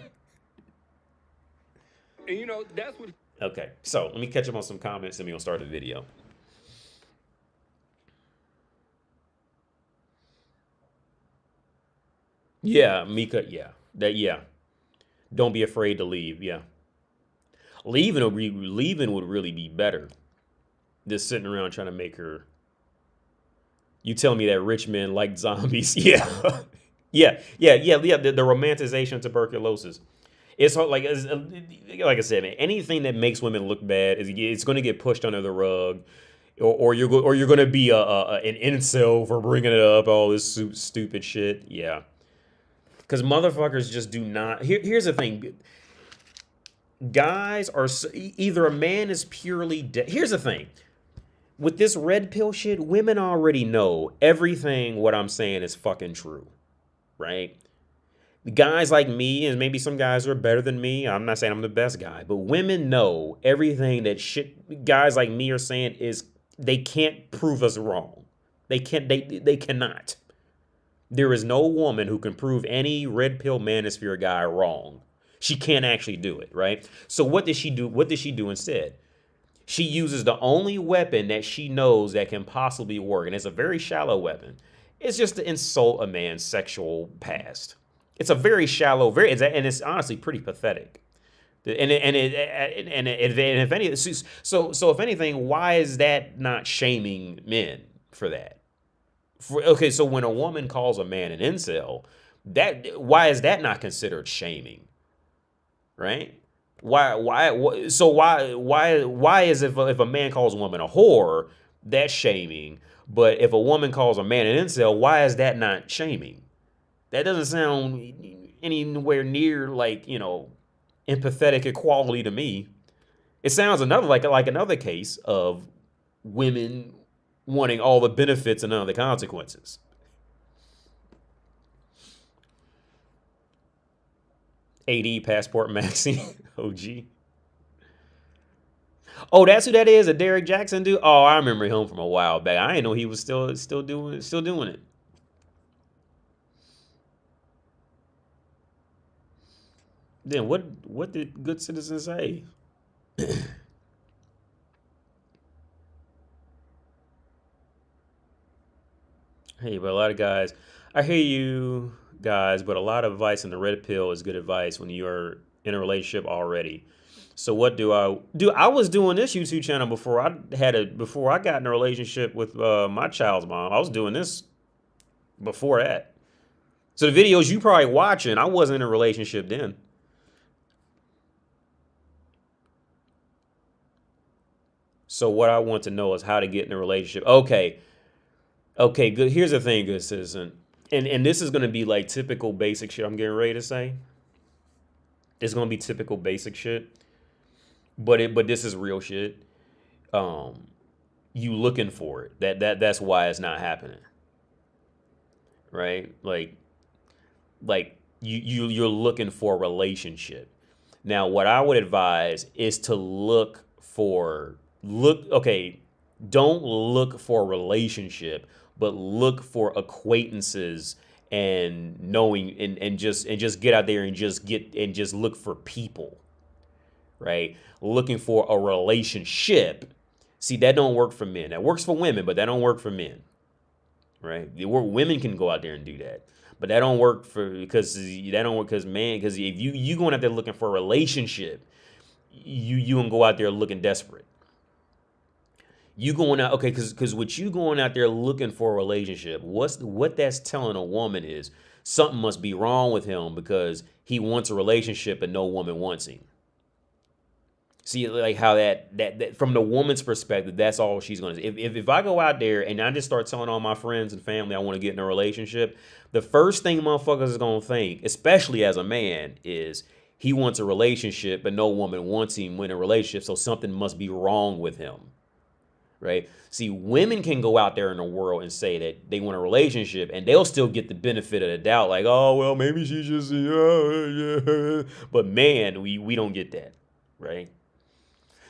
And that's what. Okay, so let me catch up on some comments and we're gonna start the video. Yeah, Mika, yeah. Don't be afraid to leave, yeah. Leaving would really be better. Just sitting around trying to make her. You tell me that rich men like zombies? Yeah, yeah. The romanticization of tuberculosis. It's like I said, man. Anything that makes women look bad it's going to get pushed under the rug, or you're going to be an incel for bringing it up. All this stupid shit. Yeah, because motherfuckers just do not. Here's the thing. Guys are either a man is purely here's the thing with this red pill shit, women already know everything what I'm saying is fucking true, right? Guys like me, and maybe some guys are better than me, I'm not saying I'm the best guy, but women know everything that shit guys like me are saying is they can't prove us wrong. They cannot. There is no woman who can prove any red pill manosphere guy wrong. She can't actually do it, right? So what does she do? What does she do instead? She uses the only weapon that she knows that can possibly work, and it's a very shallow weapon. It's just to insult a man's sexual past. It's a very shallow, and it's honestly pretty pathetic. If anything, why is that not shaming men for that? So when a woman calls a man an incel, why is that not considered shaming? Right? Why is if a man calls a woman a whore, that's shaming, but if a woman calls a man an incel, why is that not shaming? That doesn't sound anywhere near like, empathetic equality to me. It sounds like another case of women wanting all the benefits and none of the consequences. AD Passport Maxi OG. Oh, that's who that is. A Derek Jackson dude. Oh, I remember him from a while back. I didn't know he was still doing it. Then what did Good Citizen say? Hey, but a lot of guys, I hear you guys, but a lot of advice in the red pill is good advice when you're in a relationship already. So what do I do? I was doing this YouTube channel before I got in a relationship with my child's mom. I was doing this before that. So the videos you probably watching, I wasn't in a relationship then. So what I want to know is how to get in a relationship. Okay, good. Here's the thing, Good Citizen. And this is going to be like typical basic shit I'm getting ready to say. It's going to be typical basic shit. But this is real shit. You looking for it. That's why it's not happening. Right? Like you're looking for a relationship. Now, what I would advise is to don't look for a relationship, but look for acquaintances and knowing and just get out there and just look for people, right? Looking for a relationship. See, that don't work for men. That works for women, but that don't work for men, right? Women can go out there and do that, but that don't work because if you going out there looking for a relationship, you gonna go out there looking desperate. You going out, okay, because what you going out there looking for a relationship, what that's telling a woman is something must be wrong with him because he wants a relationship and no woman wants him. See, like how that from the woman's perspective, that's all she's going to say. If I go out there and I just start telling all my friends and family I want to get in a relationship, the first thing motherfuckers is going to think, especially as a man, is he wants a relationship but no woman wants him in a relationship, so something must be wrong with him. Right? See, women can go out there in the world and say that they want a relationship and they'll still get the benefit of the doubt. Like, oh, well, maybe she just, yeah. But man, we don't get that. Right?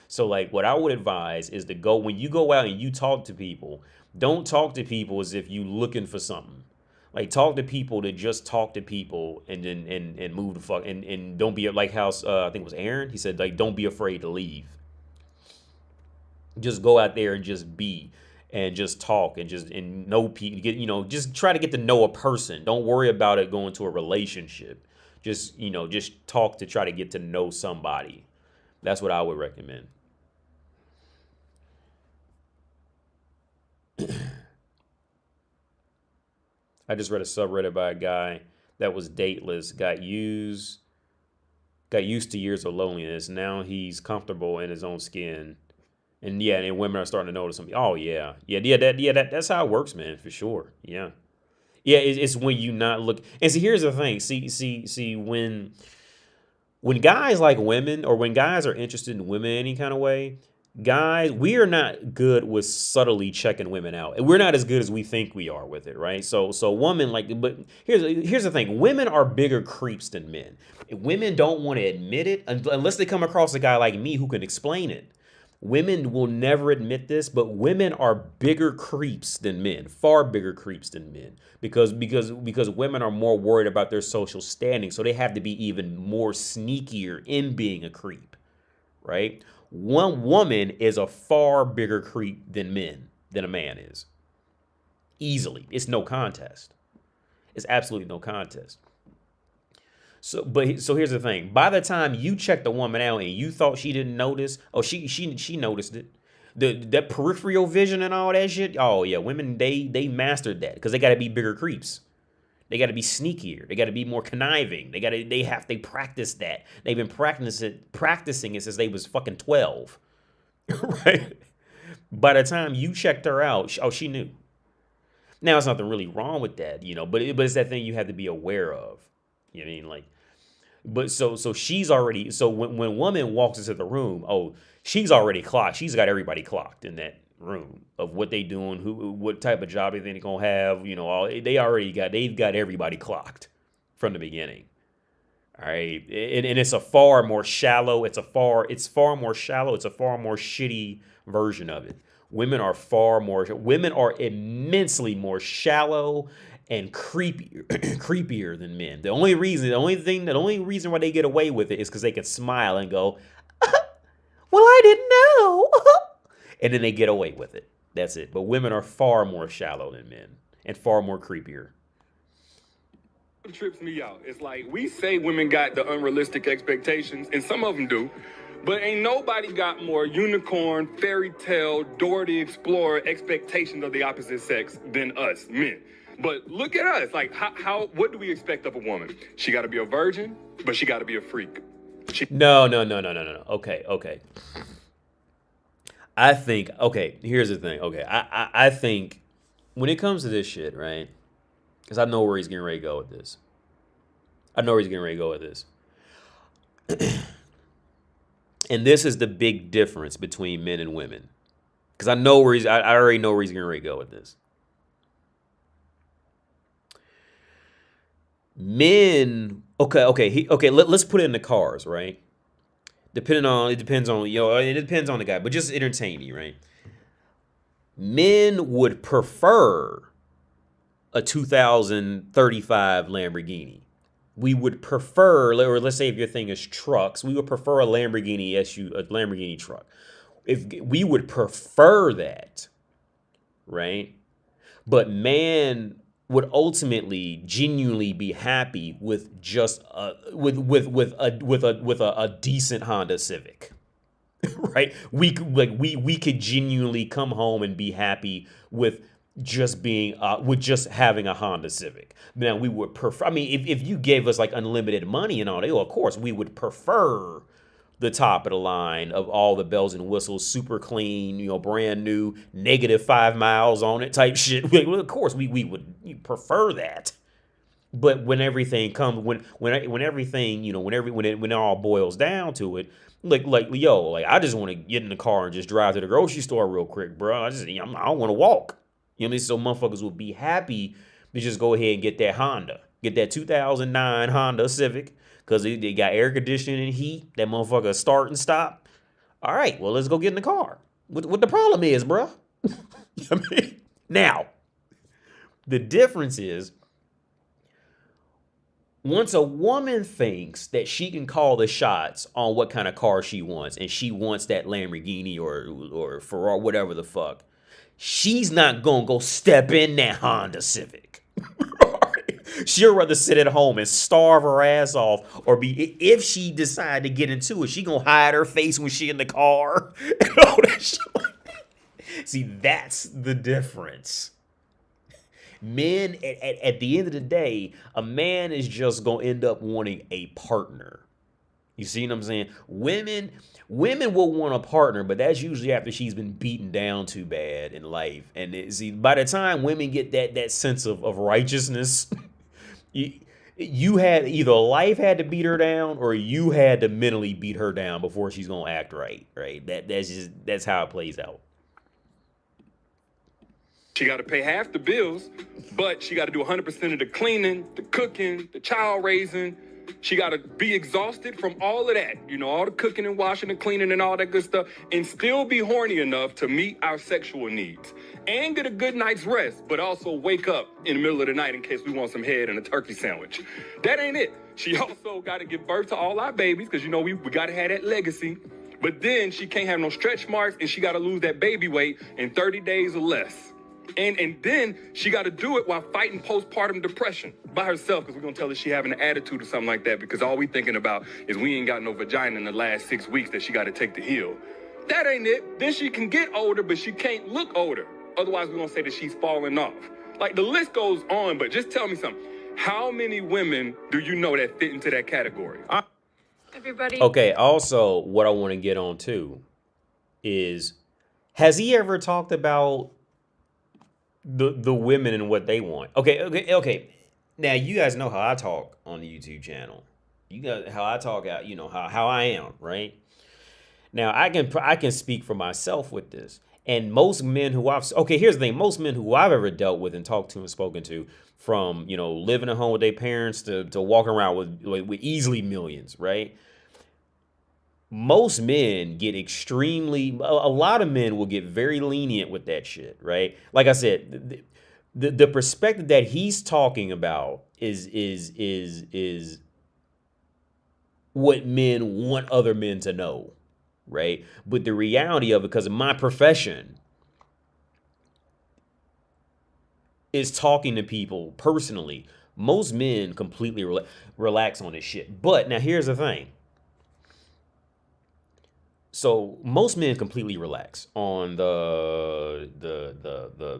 So like what I would advise is to go, when you go out and you talk to people, don't talk to people as if you looking for something. Like talk to people to just talk to people and then and move the fuck and don't be like how I think it was Aaron. He said like don't be afraid to leave. Just go out there and just be and just talk and know people. Just try to get to know a person. Don't worry about it going to a relationship. Just talk to try to get to know somebody. That's what I would recommend. I just read a subreddit by a guy that was dateless, got used to years of loneliness. Now he's comfortable in his own skin. And yeah, and women are starting to notice him. Oh yeah. That's how it works, man, for sure. Yeah. Yeah, it's when you not look. And see, here's the thing. See, when guys like women, or when guys are interested in women any kind of way, guys, we are not good with subtly checking women out. And we're not as good as we think we are with it, right? So women like, but here's the thing. Women are bigger creeps than men. Women don't want to admit it unless they come across a guy like me who can explain it. Women will never admit this, but women are bigger creeps than men, far bigger creeps than men, because women are more worried about their social standing, so they have to be even more sneakier in being a creep, right? One woman is a far bigger creep than a man is. Easily. It's no contest. It's absolutely no contest. So here's the thing. By the time you checked the woman out and you thought she didn't notice, oh, she noticed it. That peripheral vision and all that shit. Oh yeah, women they mastered that because they got to be bigger creeps. They got to be sneakier. They got to be more conniving. They practice that. They've been practicing it since they was fucking 12. Right? By the time you checked her out, she knew. Now, there's nothing really wrong with that, but it's that thing you have to be aware of. You know what I mean? Like, but so she's already, so when a woman walks into the room, oh, she's already clocked. She's got everybody clocked in that room of what they doing, what type of job they think they're gonna have, they've got everybody clocked from the beginning. All right. And it's a far more shallow, it's a far more shitty version of it. Women are immensely more shallow and creepier than men. The only reason why they get away with it is because they can smile and go, well, I didn't know. And then they get away with it. That's it. But women are far more shallow than men and far more creepier. It trips me out. It's like we say women got the unrealistic expectations, and some of them do. But ain't nobody got more unicorn, fairy tale, Dora the Explorer expectations of the opposite sex than us, men. But look at us. Like, what do we expect of a woman? She got to be a virgin, but she got to be a freak. No. Okay. I think, here's the thing. Okay, I think when it comes to this shit, right? Because I know where he's getting ready to go with this. And this is the big difference between men and women. Because I already know where he's getting ready to go with this. Men, let's put it in the cars, right? It depends on the guy, but just entertain you, right? Men would prefer a 2035 Lamborghini. We would prefer, or let's say if your thing is trucks, we would prefer a Lamborghini truck. If we would prefer that, right? But man would ultimately genuinely be happy with just with a decent Honda Civic. Right? We could genuinely come home and be happy with just having a Honda Civic. Now we would prefer, if you gave us like unlimited money and all that, of course we would prefer the top of the line of all the bells and whistles, super clean, brand new, -5 miles on it type shit. Well, of course we would prefer that. But when everything comes, when it all boils down to it, I just want to get in the car and just drive to the grocery store real quick, bro. I don't want to walk. You know what I mean? So motherfuckers would be happy to just go ahead and get that Honda, get that 2009 Honda Civic, because they got air conditioning and heat. That motherfucker start and stop. All right, well, let's go get in the car. What the problem is, bro? Now, the difference is, once a woman thinks that she can call the shots on what kind of car she wants, and she wants that Lamborghini or Ferrari, whatever the fuck, she's not gonna go step in that Honda Civic. She'll rather sit at home and starve her ass off, or be, if she decide to get into it, she gonna hide her face when she in the car and all that shit. See, that's the difference. Men, at the end of the day, a man is just gonna end up wanting a partner. You see what I'm saying? Women will want a partner, but that's usually after she's been beaten down too bad in life. And see, by the time women get that sense of righteousness, you had either life had to beat her down, or you had to mentally beat her down before she's gonna act right. Right? That's how it plays out. She got to pay half the bills, but she got to do 100% of the cleaning, the cooking, the child raising. She got to be exhausted from all of that, you know, all the cooking and washing and cleaning and all that good stuff, and still be horny enough to meet our sexual needs and get a good night's rest, but also wake up in the middle of the night in case we want some head and a turkey sandwich. That ain't it. She also got to give birth to all our babies because, you know, we got to have that legacy. But then she can't have no stretch marks, and she got to lose that baby weight in 30 days or less. And then she got to do it while fighting postpartum depression by herself, because we're going to tell her she having an attitude or something like that, because all we thinking about is we ain't got no vagina in the last 6 weeks that she got to take to heal. That ain't it. Then she can get older, but she can't look older. Otherwise, we're going to say that she's falling off. Like, the list goes on, but just tell me something. How many women do you know that fit into that category? Everybody. Okay, also, what I want to get on too is, has he ever talked about the women and what they want? Okay. Now, you guys know how I talk on the YouTube channel. You guys, how I talk out, you know, how I am, right? Now, I can speak for myself with this. And most men who here's the thing. Most men who I've ever dealt with and talked to and spoken to, from, you know, living at home with their parents to walking around with easily millions, right? Most men get a lot of men will get very lenient with that shit, right? Like I said, the perspective that he's talking about is what men want other men to know, right? But the reality of it, because of my profession, is talking to people personally. Most men completely relax on this shit. But now here's the thing. So most men completely relax on the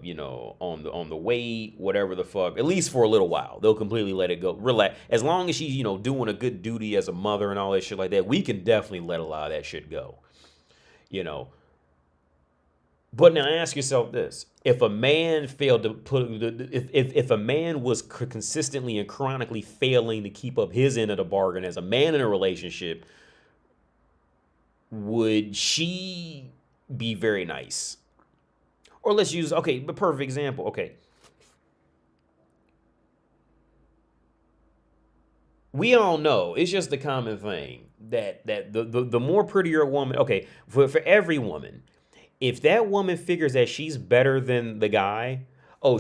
you know, on the weight, whatever the fuck, at least for a little while. They'll completely let it go. Relax. As long as she's, you know, doing a good duty as a mother and all that shit like that, we can definitely let a lot of that shit go. You know. But now ask yourself this. If a man failed to if a man was consistently and chronically failing to keep up his end of the bargain as a man in a relationship, would she be very nice? Or let's use, the perfect example. Okay. We all know, it's just the common thing that the more prettier a woman, for every woman, if that woman figures that she's better than the guy,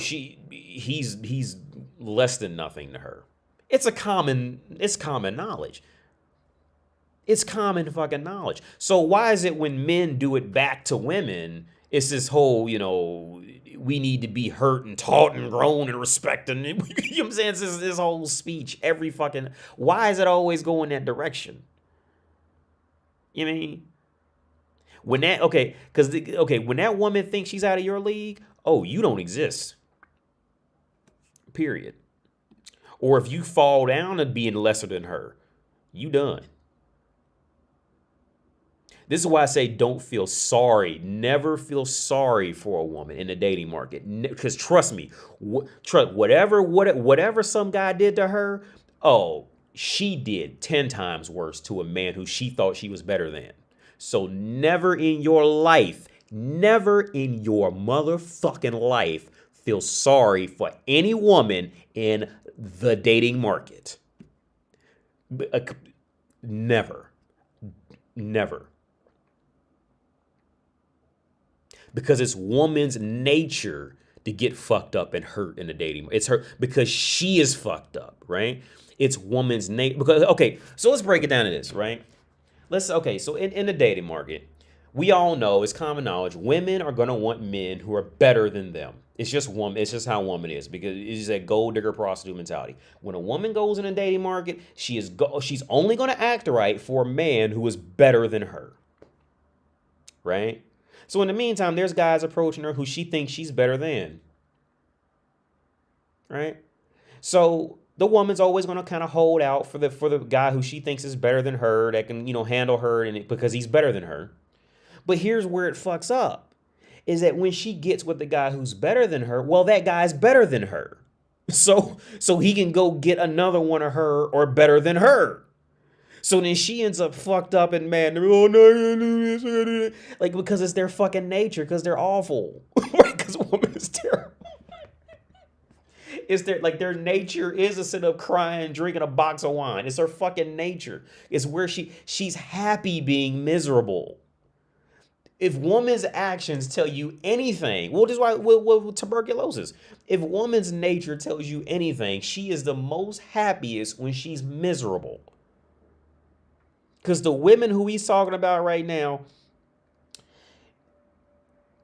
he's less than nothing to her. It's common knowledge. It's common fucking knowledge. So why is it when men do it back to women, it's this whole, you know, we need to be hurt and taught and grown and respected. You know what I'm saying? It's this whole speech, why is it always going that direction? You know what I mean? When that woman thinks she's out of your league, you don't exist. Period. Or if you fall down to being lesser than her, you done. This is why I say don't feel sorry. Never feel sorry for a woman in the dating market. Because trust me, whatever some guy did to her, she did 10 times worse to a man who she thought she was better than. So never in your motherfucking life, feel sorry for any woman in the dating market. Never. Because it's woman's nature to get fucked up and hurt in the dating. It's her because she is fucked up, right? It's woman's nature. So let's break it down to this, right? So in the dating market, We all know, it's common knowledge, women are gonna want men who are better than them. It's just how a woman is, because it's that gold digger prostitute mentality. When a woman goes in a dating market, she's only gonna act right for a man who is better than her. Right? So in the meantime, there's guys approaching her who she thinks she's better than. Right? So the woman's always going to kind of hold out for the guy who she thinks is better than her, that can, handle her, and because he's better than her. But here's where it fucks up, is that when she gets with the guy who's better than her, well, that guy's better than her. So he can go get another one of her or better than her. So then she ends up fucked up and mad. Oh, no, like, because it's their fucking nature, because they're awful. Because a woman is terrible. It's their nature is to sit up crying, drinking a box of wine. It's her fucking nature. It's where she's happy being miserable. If woman's actions tell you anything, well, this is why with tuberculosis. If woman's nature tells you anything, she is the most happiest when she's miserable. Because the women who he's talking about right now,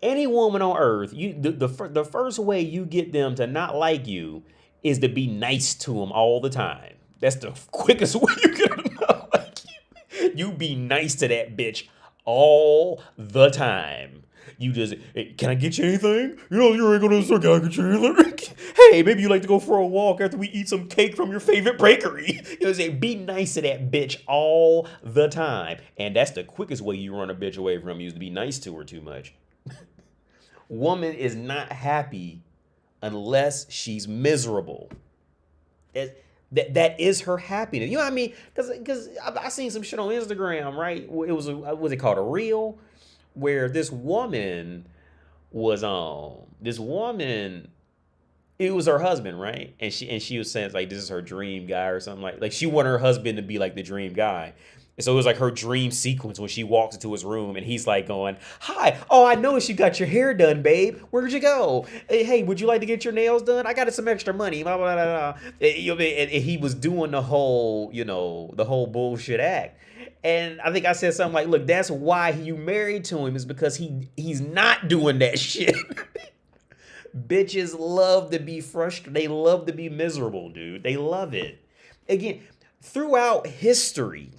any woman on earth, the first way you get them to not like you is to be nice to them all the time. That's the quickest way you get them to not like you. You be nice to that bitch all the time. You just, hey, can I get you anything? You ain't gonna say, can I get you anything? Hey, maybe you like to go for a walk after we eat some cake from your favorite bakery. Say, be nice to that bitch all the time. And that's the quickest way you run a bitch away from you, is to be nice to her too much. Woman is not happy unless she's miserable. That is her happiness. You know what I mean? Because I seen some shit on Instagram, right? It was what's it called, a reel, where this woman was it was her husband, right? And she was saying, like, this is her dream guy or something, like she wanted her husband to be like the dream guy. And so it was like her dream sequence when she walks into his room and he's like going, hi, oh, I noticed you got your hair done, babe. Where'd you go? Hey, would you like to get your nails done? I got some extra money. Blah, blah, blah, blah. And he was doing the whole bullshit act. And I think I said something like, look, that's why you married to him, is because he's not doing that shit. Bitches love to be frustrated. They love to be miserable, dude. They love it. Again, throughout history,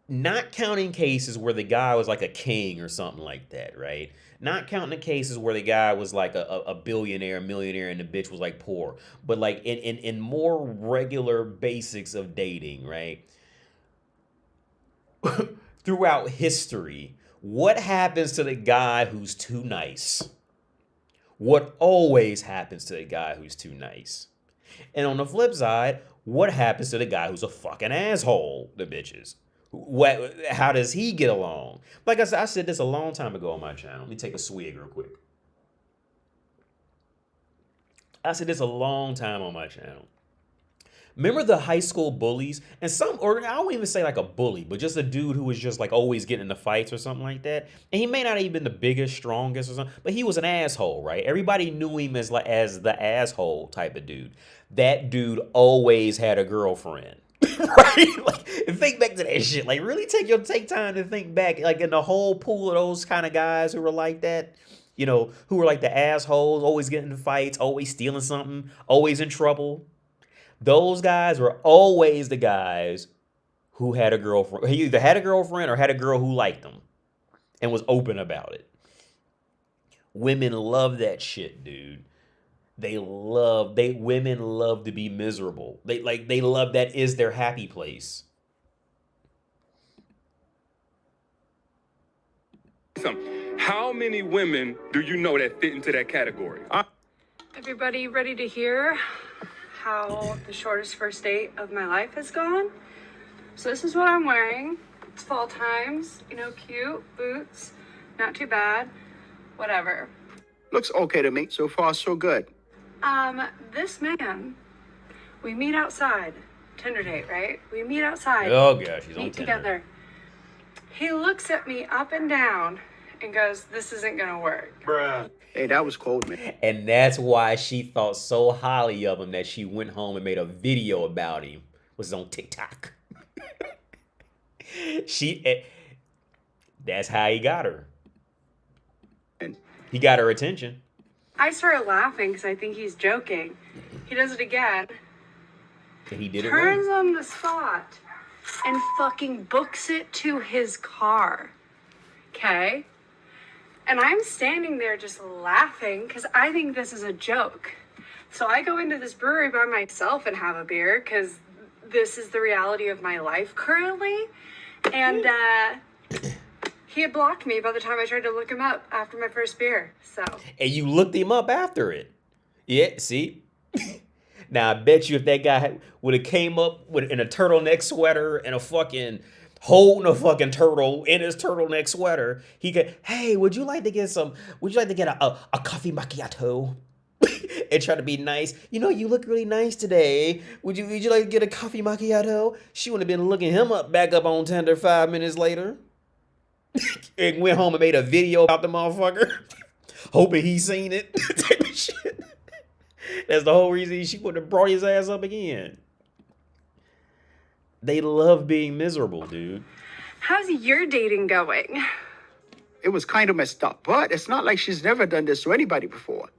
not counting cases where the guy was like a king or something like that, right? Not counting the cases where the guy was like a billionaire, millionaire, and the bitch was like poor. But like in more regular basics of dating, right? Throughout history, what happens to the guy who's too nice? What always happens to the guy who's too nice? And on the flip side, what happens to the guy who's a fucking asshole, the bitches? How does he get along? Like I said this a long time ago on my channel. Let me take a swig real quick. I said this a long time on my channel. Remember the high school bullies? And or I don't even say like a bully, but just a dude who was just like always getting into fights or something like that. And he may not have been the biggest, strongest or something, but he was an asshole, right? Everybody knew him as the asshole type of dude. That dude always had a girlfriend. Right? Like, think back to that shit. Like, really take time to think back. Like, in the whole pool of those kind of guys who were like that, who were like the assholes, always getting in fights, always stealing something, always in trouble. Those guys were always the guys who had a girlfriend. He either had a girlfriend or had a girl who liked them and was open about it. Women love that shit, dude. Women love to be miserable. They love, that is their happy place. How many women do you know that fit into that category? Everybody ready to hear how the shortest first date of my life has gone? So this is what I'm wearing. It's fall times, cute, boots, not too bad, whatever. Looks okay to me. So far, so good. This man, we meet outside. Tinder date, right? We meet outside. Oh gosh, he's on meet Tinder. together. He looks at me up and down and goes, this isn't gonna work. Bruh. Hey, that was cold, man. And that's why she thought so highly of him that she went home and made a video about him. It was on TikTok. That's how he got her. He got her attention. I started laughing because I think he's joking. He does it again. And he did it Turns right. on the spot and fucking books it to his car. Okay? And I'm standing there just laughing because I think this is a joke. So I go into this brewery by myself and have a beer because this is the reality of my life currently. And he had blocked me by the time I tried to look him up after my first beer. So. And you looked him up after it. Yeah, see? Now, I bet you if that guy would have came up in a turtleneck sweater and a fucking holding a fucking turtle in his turtleneck sweater, he could, hey, would you like to get a coffee macchiato? And try to be nice. You know, you look really nice today. Would you like to get a coffee macchiato? She would have been looking him back up on Tinder 5 minutes later. And went home and made a video about the motherfucker. Hoping he seen it. Type of shit. That's the whole reason she would have brought his ass up again. They love being miserable, dude. How's your dating going? It was kind of messed up, but it's not like she's never done this to anybody before.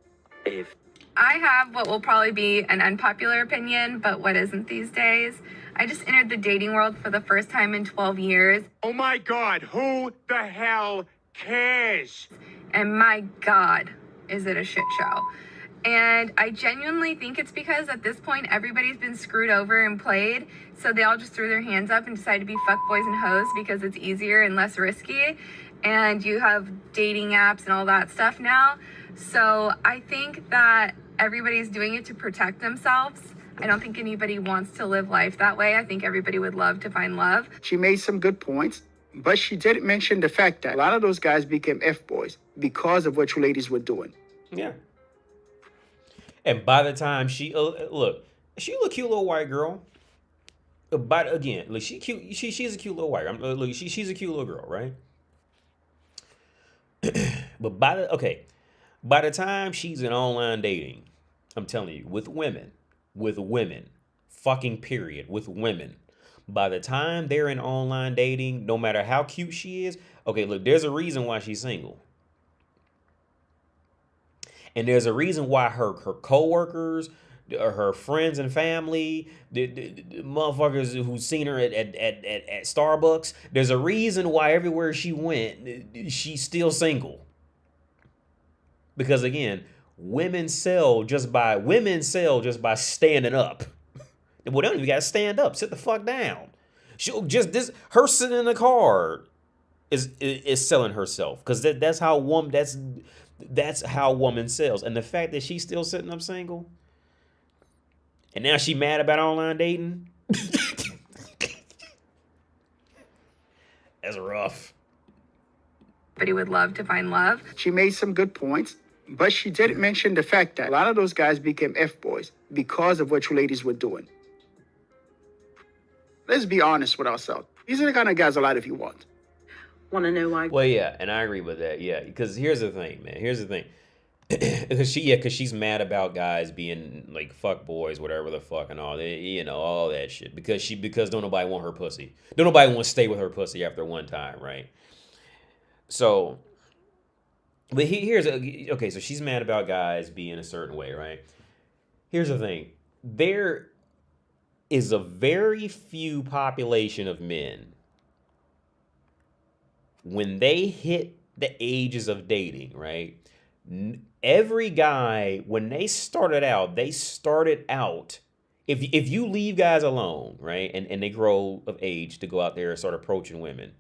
I have what will probably be an unpopular opinion, but what isn't these days. I just entered the dating world for the first time in 12 years. Oh my God, who the hell cares? And my God, is it a shit show. And I genuinely think it's because at this point, everybody's been screwed over and played. So they all just threw their hands up and decided to be fuckboys and hoes because it's easier and less risky. And you have dating apps and all that stuff now. So I think that everybody's doing it to protect themselves. I don't think anybody wants to live life that way. I think everybody would love to find love. She made some good points, but she didn't mention the fact that a lot of those guys became F-boys because of what you ladies were doing. Yeah. And by the time she look, she a cute little white girl. But again, look, she cute. She's a cute little white girl. Look, she's a cute little girl, right? But by the time she's in online dating, I'm telling you, with women, fucking period, with women. By the time they're in online dating, no matter how cute she is, okay, look, there's a reason why she's single. And there's a reason why her coworkers, her friends and family, the motherfuckers who've seen her at Starbucks, there's a reason why everywhere she went, she's still single. Because again, women sell just by standing up. Well, they don't even gotta stand up. Sit the fuck down. Her sitting in the car is selling herself. Because that's how woman sells. And the fact that she's still sitting up single, and now she mad about online dating. That's rough. Everybody would love to find love. She made some good points, but she didn't mention the fact that a lot of those guys became F-boys because of what you ladies were doing. Let's be honest with ourselves. These are the kind of guys a lot of you want. Want to know why? Well, yeah, and I agree with that. Yeah, because here's the thing, man. Here's the thing. Because she's mad about guys being like fuck boys, whatever the fuck, and all that, all that shit. Because don't nobody want her pussy. Don't nobody want to stay with her pussy after one time, right? So, but okay. So she's mad about guys being a certain way, right? Here's the thing. There is a very few population of men, when they hit the ages of dating, right? Every guy, when they started out, if you leave guys alone, right? And they grow of age to go out there and start approaching women,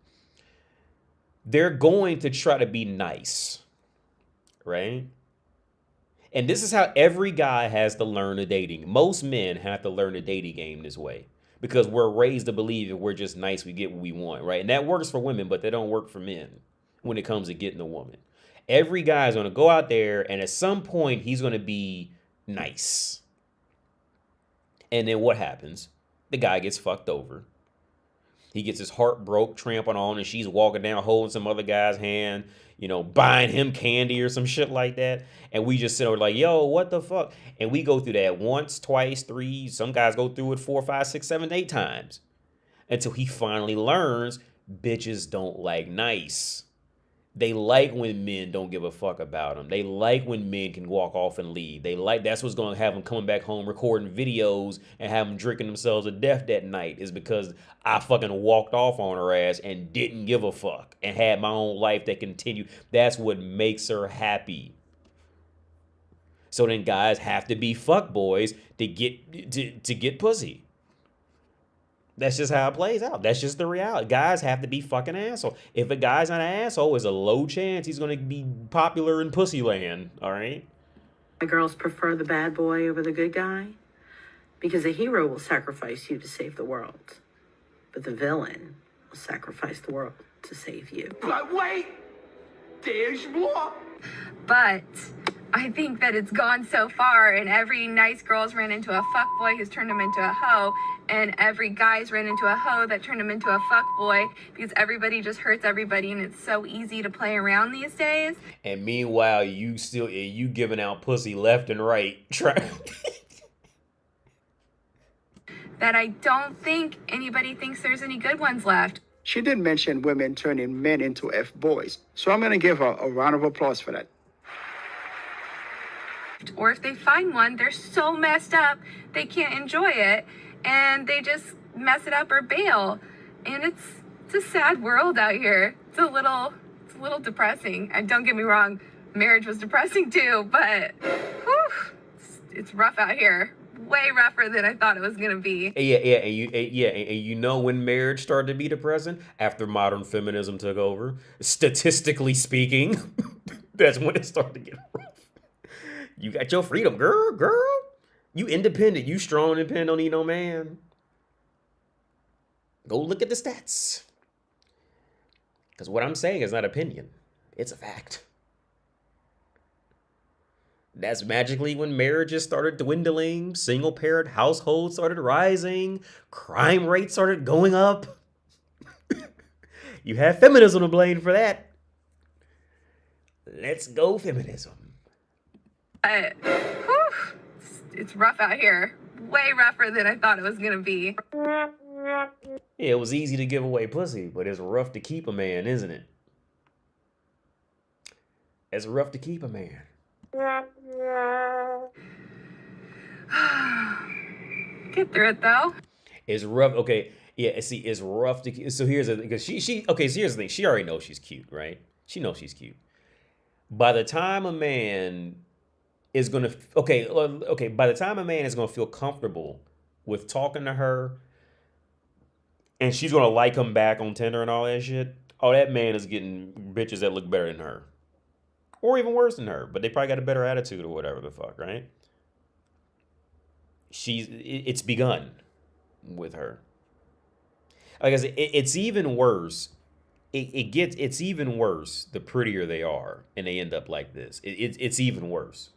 they're going to try to be nice, right? And this is how every guy has to learn the dating. Most men have to learn the dating game this way. Because we're raised to believe if we're just nice, we get what we want, right? And that works for women, but that don't work for men when it comes to getting a woman. Every guy is going to go out there, and at some point, he's going to be nice. And then what happens? The guy gets fucked over. He gets his heart broke, trampling on, and she's walking down, holding some other guy's hand, buying him candy or some shit like that. And we just sit over like, yo, what the fuck? And we go through that once, twice, 3. Some guys go through it 4, 5, 6, 7, 8 times until he finally learns bitches don't like nice. They like when men don't give a fuck about them. They like when men can walk off and leave. They like, that's what's going to have them coming back home recording videos and have them drinking themselves to death that night, is because I fucking walked off on her ass and didn't give a fuck and had my own life that continued. That's what makes her happy. So then guys have to be fuck boys to get pussy. That's just how it plays out. That's just the reality. Guys have to be fucking asshole. If a guy's not an asshole, there's a low chance he's going to be popular in pussy land. All right? The girls prefer the bad boy over the good guy because a hero will sacrifice you to save the world, but the villain will sacrifice the world to save you. But wait, there's more. But I think that it's gone so far, and every nice girl's ran into a fuckboy who's turned him into a hoe, and every guy's ran into a hoe that turned him into a fuckboy, because everybody just hurts everybody, and it's so easy to play around these days. And meanwhile, you giving out pussy left and right. That I don't think anybody thinks there's any good ones left. She did mention women turning men into F-boys. So I'm going to give her a round of applause for that. Or if they find one, they're so messed up, they can't enjoy it, and they just mess it up or bail. And it's a sad world out here. It's a little depressing. And don't get me wrong, marriage was depressing too, but whew, it's rough out here. Way rougher than I thought it was gonna be. And you know when marriage started to be depressing? After modern feminism took over. Statistically speaking, that's when it started to get rough. You got your freedom, girl. You independent. You strong and independent. Don't need no man. Go look at the stats. Because what I'm saying is not opinion. It's a fact. That's magically when marriages started dwindling, single-parent households started rising, crime rates started going up. You have feminism to blame for that. Let's go, feminism. It's rough out here. Way rougher than I thought it was gonna be. Yeah, it was easy to give away pussy, but it's rough to keep a man, isn't it? It's rough to keep a man. Get through it though. It's rough. Okay, yeah. See, it's rough to. So here's the because she. Okay, so here's the thing. She already knows she's cute, right? She knows she's cute. By the time a man is gonna by the time a man is gonna feel comfortable with talking to her, and she's gonna like him back on Tinder and all that shit. Oh, that man is getting bitches that look better than her, or even worse than her, but they probably got a better attitude or whatever the fuck, right? It's begun with her. Like I said, it's even worse. It's even worse the prettier they are, and they end up like this. It's even worse.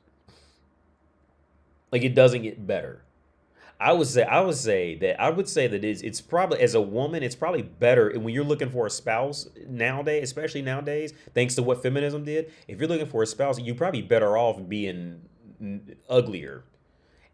Like, it doesn't get better. I would say that it's probably, as a woman, it's probably better when you're looking for a spouse nowadays, especially nowadays, thanks to what feminism did. If you're looking for a spouse, you're probably better off being uglier.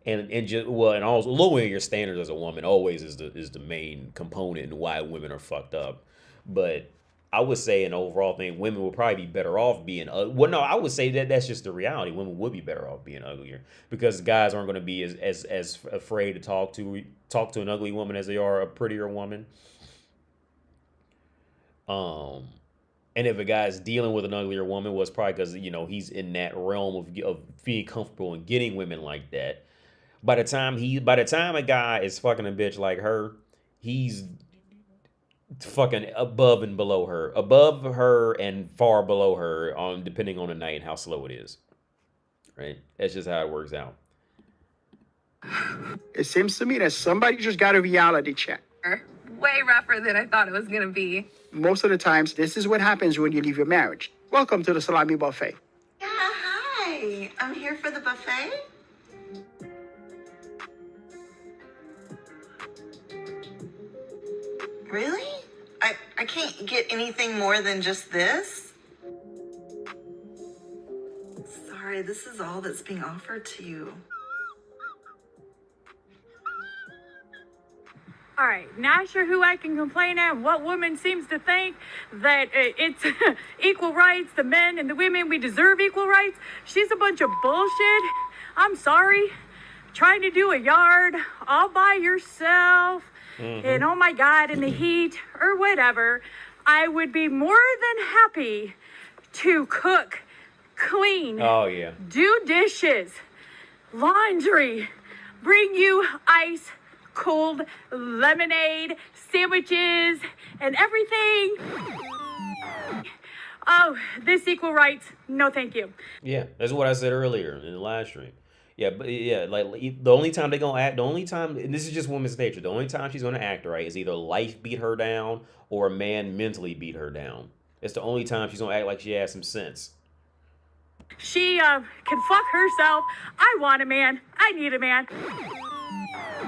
And also lowering your standards as a woman always is the main component in why women are fucked up. But I would say an overall thing, women would probably be better off being I would say that's just the reality. Women would be better off being uglier because guys aren't going to be as afraid to talk to an ugly woman as they are a prettier woman. And if a guy's dealing with an uglier woman, well, it's probably because he's in that realm of being comfortable and getting women like that. By the time a guy is fucking a bitch like her, he's fucking above and below her, above her and far below her, depending on the night and how slow it is. Right? That's just how it works out. It seems to me that somebody just got a reality check. Way rougher than I thought it was gonna be. Most of the times, this is what happens when you leave your marriage. Welcome to the salami buffet. Yeah, hi. I'm here for the buffet. Really? I can't get anything more than just this? Sorry, this is all that's being offered to you. All right, not sure who I can complain at. What woman seems to think that it's equal rights, the men and the women, we deserve equal rights? She's a bunch of bullshit. I'm sorry. Trying to do a yard all by yourself, and oh my God, in the heat or whatever. I would be more than happy to cook, clean, Oh yeah. do dishes, laundry, bring you ice cold lemonade, sandwiches, and everything. Oh, this equal rights, no thank you. Yeah, that's what I said earlier in the live stream. Yeah, but yeah, like the only time they gonna act, the only time, and this is just woman's nature, the only time she's gonna act right is either life beat her down or a man mentally beat her down. It's the only time she's gonna act like she has some sense. She can fuck herself. I want a man. I need a man.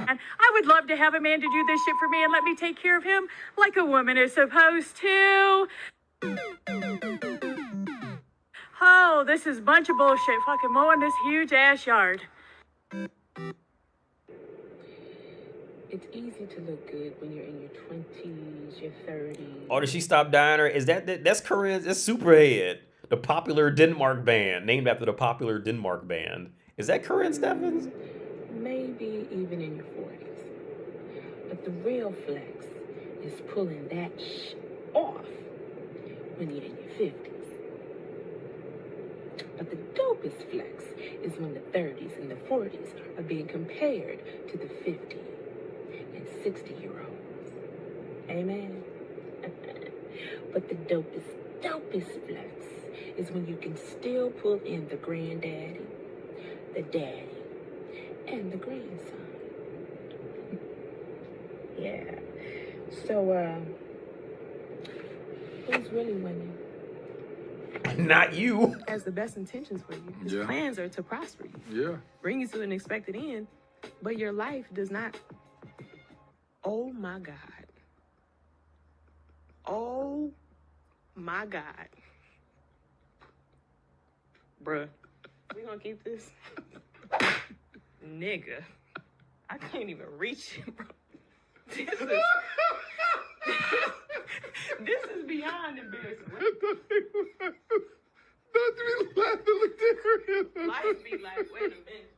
And I would love to have a man to do this shit for me and let me take care of him like a woman is supposed to. Oh, this is a bunch of bullshit. Fucking mowing this huge ass yard. It's easy to look good when you're in your 20s, your 30s. Oh, did she stop dying? Or is that's Corinne's? That's Superhead, the popular Denmark band, named after the popular Denmark band. Is that Corinne Steffens? Maybe even in your 40s. But the real flex is pulling that off when you're in your 50s. But the dopest flex is when the 30s and the 40s are being compared to the 50 and 60-year-olds. Amen? But the dopest flex is when you can still pull in the granddaddy, the daddy, and the grandson. Yeah. So, who's really winning? Not you. Has the best intentions for you. His plans are to prosper you. Yeah. Bring you to an expected end, but your life does not. Oh my God. Oh my God. Bruh, we gonna keep this? Nigga, I can't even reach it, bro. This is beyond embarrassing. Not to be laughing, look different. Life be like, wait a minute.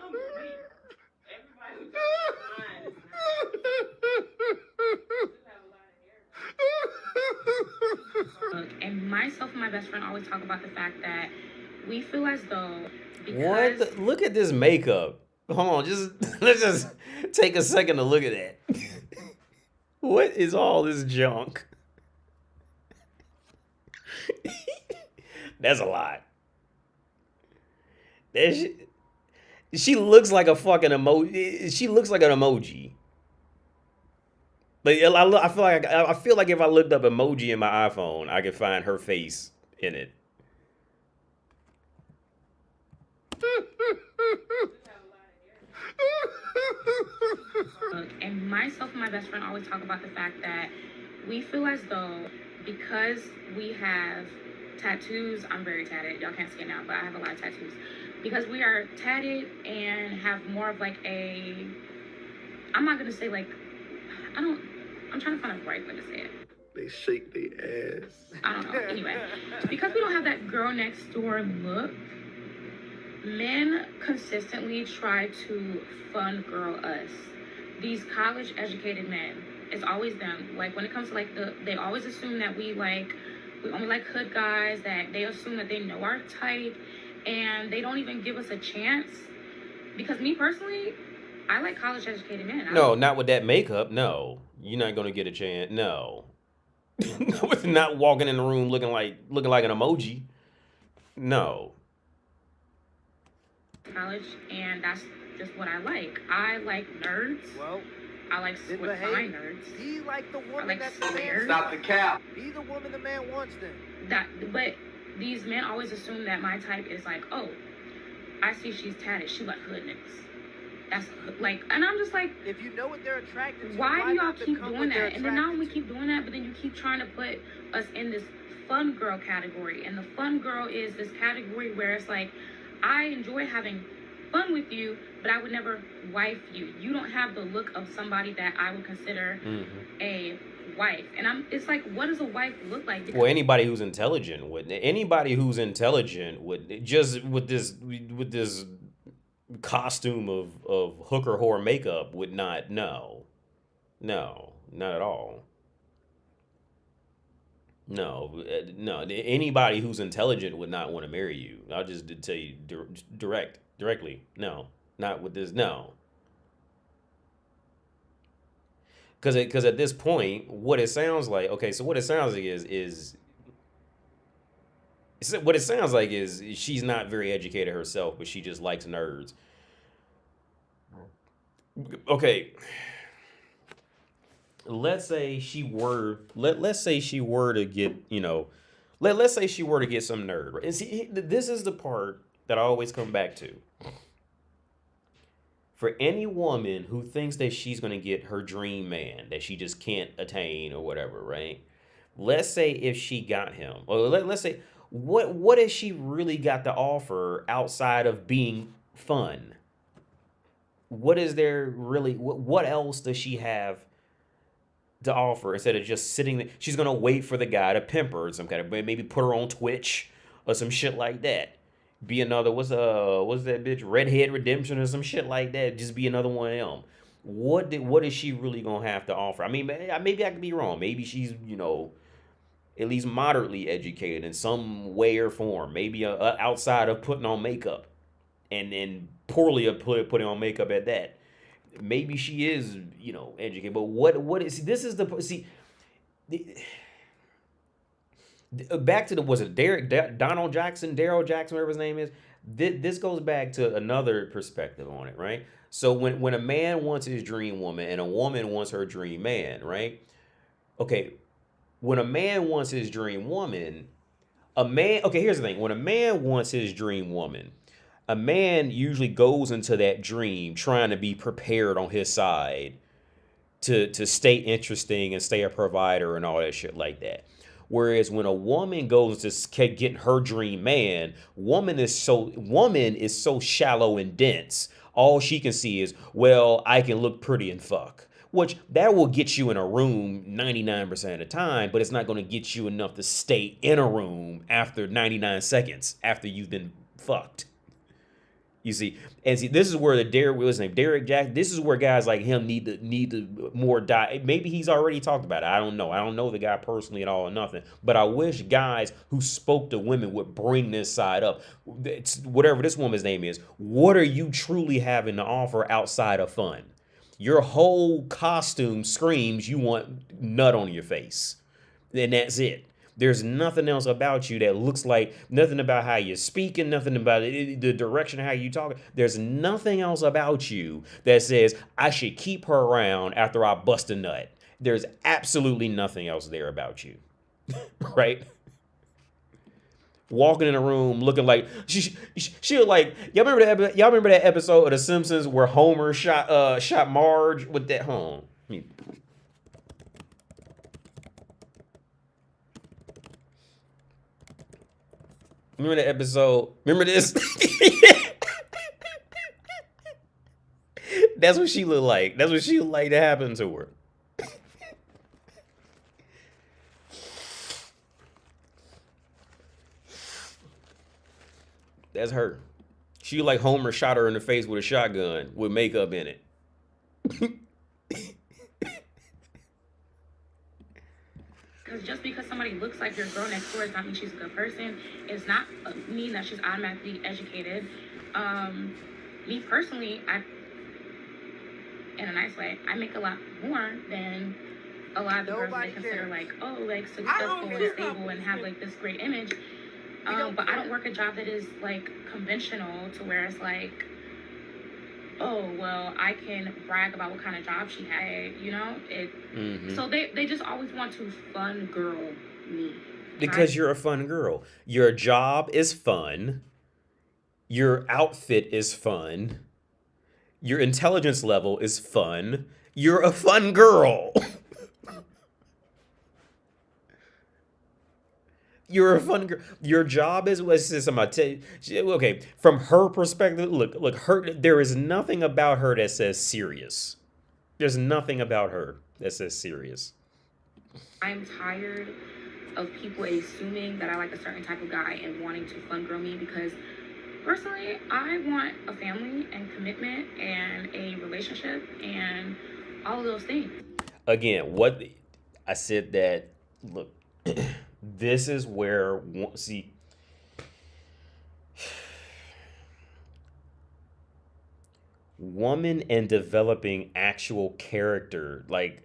I'm weak. Everybody who's mine is Look, and myself and my best friend always talk about the fact that we feel as though What? Look at this makeup. Hold on, let's just take a second to look at that. What is all this junk? That's a lot. She looks like a fucking emoji. She looks like an emoji. But I feel like if I looked up emoji in my iPhone, I could find her face in it. Look, and myself and my best friend always talk about the fact that we feel as though because we have tattoos, I'm very tatted, y'all can't see it now, but I have a lot of tattoos. Because we are tatted and have more of like a, I'm not gonna say like, I'm trying to find a right way to say it. They shake their ass. I don't know, anyway. Because we don't have that girl next door look, men consistently try to fun girl us. These college educated men, it's always them. Like when it comes to like they always assume that we only like hood guys, that they assume that they know our type, and they don't even give us a chance. Because me personally, I like college educated men. No, not with that makeup. No, you're not gonna get a chance. No, with not walking in the room looking like an emoji. No. College, and that's just what I like. I like nerds. Well, I like with fine nerds. Be like the woman like that the man slayers. Stop the cap. Be the woman the man wants then. But these men always assume that my type is like, oh, I see she's tatted. She like hood niggas. That's like, and I'm just like, if you know what they're attracted to, why do y'all not keep become doing what they're that? And then not only attracted keep doing that, but then you keep trying to put us in this fun girl category. And the fun girl is this category where it's like, I enjoy having fun with you, but I would never wife you. You don't have the look of somebody that I would consider a wife. And it's like, what does a wife look like? Because well, anybody who's intelligent would just with this costume of hooker whore makeup would not. No, not at all. No. Anybody who's intelligent would not want to marry you. I'll just tell you directly. No, not with this. No. Because at this point, what it sounds like, okay, so what it sounds like is she's not very educated herself, but she just likes nerds. Okay. Let's say she were to get, let's say she were to get some nerd. Right? And see, this is the part that I always come back to. For any woman who thinks that she's going to get her dream man that she just can't attain or whatever, right? Let's say if she got him, or let's say, what has she really got to offer outside of being fun? What is there really, what else does she have to offer instead of just sitting there? She's going to wait for the guy to pimp her or some kind of, maybe put her on Twitch or some shit like that. Be another, what's that bitch, Redhead Redemption or some shit like that. Just be another one of them. What is she really gonna have to offer? I mean, maybe I could be wrong. Maybe she's, at least moderately educated in some way or form. Maybe outside of putting on makeup and poorly putting on makeup at that. Maybe she is, educated. But what is, this is back to was it Daryl Jackson, whatever his name is. This goes back to another perspective on it, right? So when a man wants his dream woman and a woman wants her dream man, right? Okay, when a man wants his dream woman, here's the thing. When a man wants his dream woman, a man usually goes into that dream trying to be prepared on his side to stay interesting and stay a provider and all that shit like that. Whereas when a woman goes to get her dream man, woman is so shallow and dense. All she can see is, well, I can look pretty and fuck. Which that will get you in a room 99% of the time, but it's not going to get you enough to stay in a room after 99 seconds after you've been fucked. You see, this is where Derek Jack. This is where guys like him need to more die. Maybe he's already talked about it. I don't know. I don't know the guy personally at all or nothing. But I wish guys who spoke to women would bring this side up. Whatever this woman's name is, what are you truly having to offer outside of fun? Your whole costume screams you want nut on your face, and that's it. There's nothing else about you that looks like, nothing about how you're speaking, nothing about the direction of how you talk. There's nothing else about you that says, I should keep her around after I bust a nut. There's absolutely nothing else there about you, right? Walking in a room looking like, she like, y'all remember that episode of The Simpsons where Homer shot Marge with that home? Remember the episode? Remember this? That's what she looked like. That's what she looked like to happen to her. That's her. She like Homer shot her in the face with a shotgun with makeup in it. Because just because somebody looks like your girl next door does not mean she's a good person. It's not mean that she's automatically educated. Me personally, in a nice way, I make a lot more than a lot of the girls they consider like, oh, like successful and stable and have like this great image. But I don't work a job that is like conventional to where it's like, oh, well, I can brag about what kind of job she had, So they just always want to fun girl me. Because you're a fun girl. Your job is fun. Your outfit is fun. Your intelligence level is fun. You're a fun girl. You're a fun girl. Your job is what's this? I'm gonna tell you. Okay, from her perspective, look. Her there is nothing about her that says serious. There's nothing about her that says serious. I'm tired of people assuming that I like a certain type of guy and wanting to fun girl me because personally, I want a family and commitment and a relationship and all of those things. Again, what I said that, look, this is where, see, woman and developing actual character, like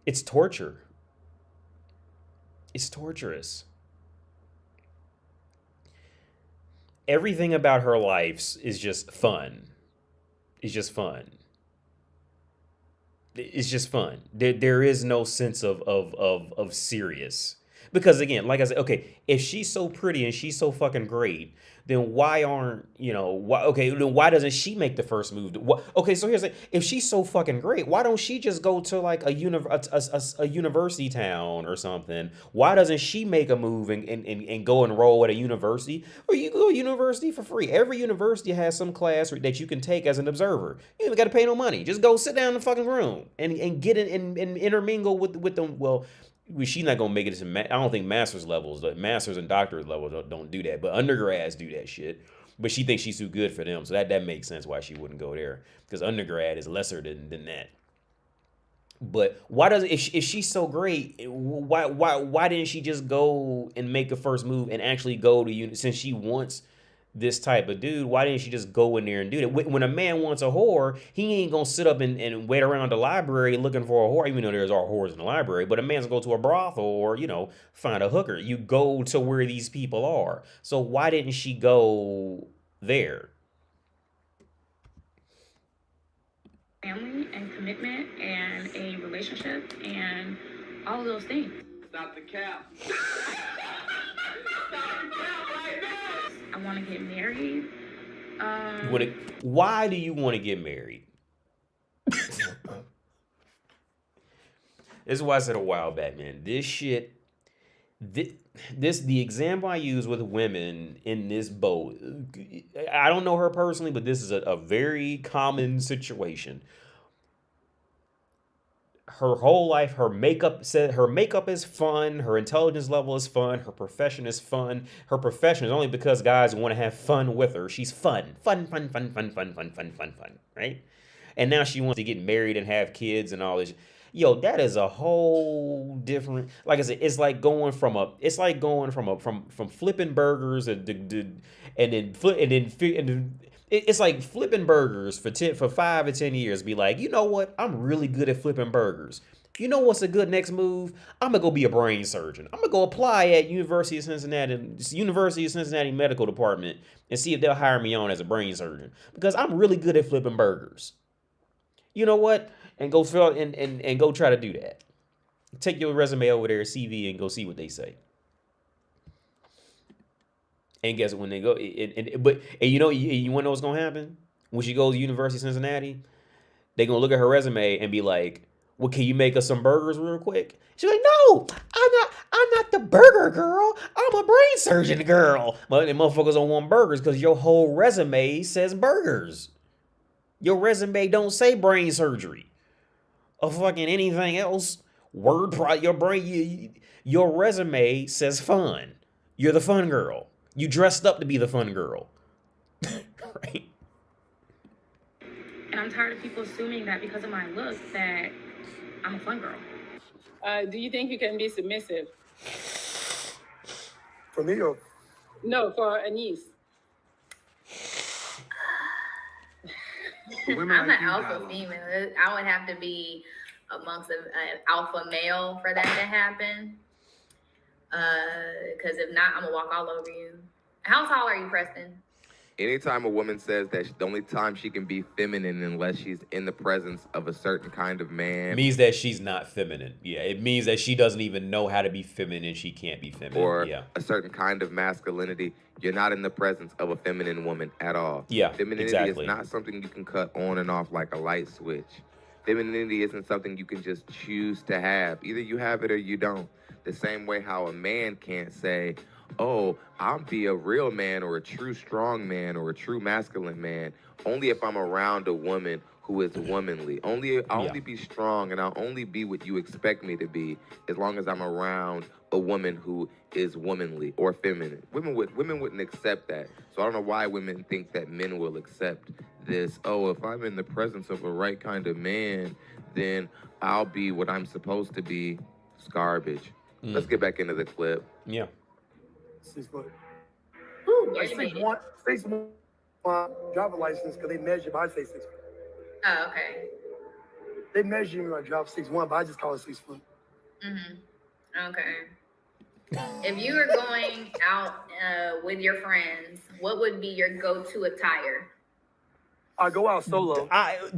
it's torture. It's torturous. Everything about her life is just fun. It's just fun. It's just fun. There is no sense of serious. Because again, like I said, okay, if she's so pretty and she's so fucking great, then why aren't, then why doesn't she make the first move? Okay, so here's the thing. If she's so fucking great, why don't she just go to like a university town or something? Why doesn't she make a move and go enroll at a university? Or you go to university for free. Every university has some class that you can take as an observer. You ain't got to pay no money. Just go sit down in the fucking room and get in and intermingle with them. Well, she's not gonna make it to. I don't think master's levels, masters and doctorate levels don't do that, but undergrads do that shit. But she thinks she's too good for them, so that makes sense why she wouldn't go there, because undergrad is lesser than that. But why does if she's so great, why didn't she just go and make a first move and actually go to since she wants this type of dude, why didn't she just go in there and do that? When a man wants a whore, he ain't gonna sit up and wait around the library looking for a whore, even though there's all whores in the library. But a man's gonna go to a brothel or, find a hooker. You go to where these people are. So why didn't she go there? Family and commitment and a relationship and all of those things. Stop the cap. I want to get married. Why do you want to get married? This is why I said a while back, man. This shit, the example I use with women in this boat, I don't know her personally, but this is a very common situation. Her whole life, her makeup is fun. Her intelligence level is fun. Her profession is fun. Her profession is only because guys want to have fun with her. She's fun, right? And now she wants to get married and have kids and all this. Yo, that is a whole different. Like I said, it's like going from flipping burgers it's like flipping burgers for 5 or 10 years. Be like, you know what? I'm really good at flipping burgers. You know what's a good next move? I'm gonna go be a brain surgeon. I'm gonna go apply at University of Cincinnati Medical Department and see if they'll hire me on as a brain surgeon, because I'm really good at flipping burgers. You know what? And go fill and go try to do that. Take your resume over there, CV, and go see what they say. And guess when they go, you want to know what's gonna happen when she goes to University of Cincinnati? They gonna look at her resume and be like, "Well, can you make us some burgers real quick?" She's like, "No, I'm not the burger girl. I'm a brain surgeon girl." But the motherfuckers don't want burgers because your whole resume says burgers. Your resume don't say brain surgery or fucking anything else. Your resume says fun. You're the fun girl. You dressed up to be the fun girl. Right? And I'm tired of people assuming that because of my look that I'm a fun girl. Do you think you can be submissive? For me or? No, for a niece. I'm an alpha female. I would have to be amongst an alpha male for that to happen. Because if not, I'm gonna walk all over you. How tall are you, Preston? Anytime a woman says that the only time she can be feminine unless she's in the presence of a certain kind of man, means that she's not feminine. Yeah, it means that she doesn't even know how to be feminine. She can't be feminine. Or a certain kind of masculinity, you're not in the presence of a feminine woman at all. Yeah, femininity exactly. is not something you can cut on and off like a light switch. Femininity isn't something you can just choose to have. Either you have it or you don't. The same way how a man can't say, oh, I'll be a real man or a true strong man or a true masculine man only if I'm around a woman who is womanly. I'll only be strong and I'll only be what you expect me to be as long as I'm around a woman who is womanly or feminine. Women wouldn't accept that. So I don't know why women think that men will accept this. Oh, if I'm in the presence of a right kind of man, then I'll be what I'm supposed to be. It's garbage. Let's get back into the clip. Yeah. 6 foot. Ooh, Like 6'1", 6'1" driver license because they measure, but I say 6 foot. Oh, okay. They measure me when I drive 6'1", but I just call it 6 foot. Okay. If you were going out with your friends, what would be your go-to attire? I go out solo.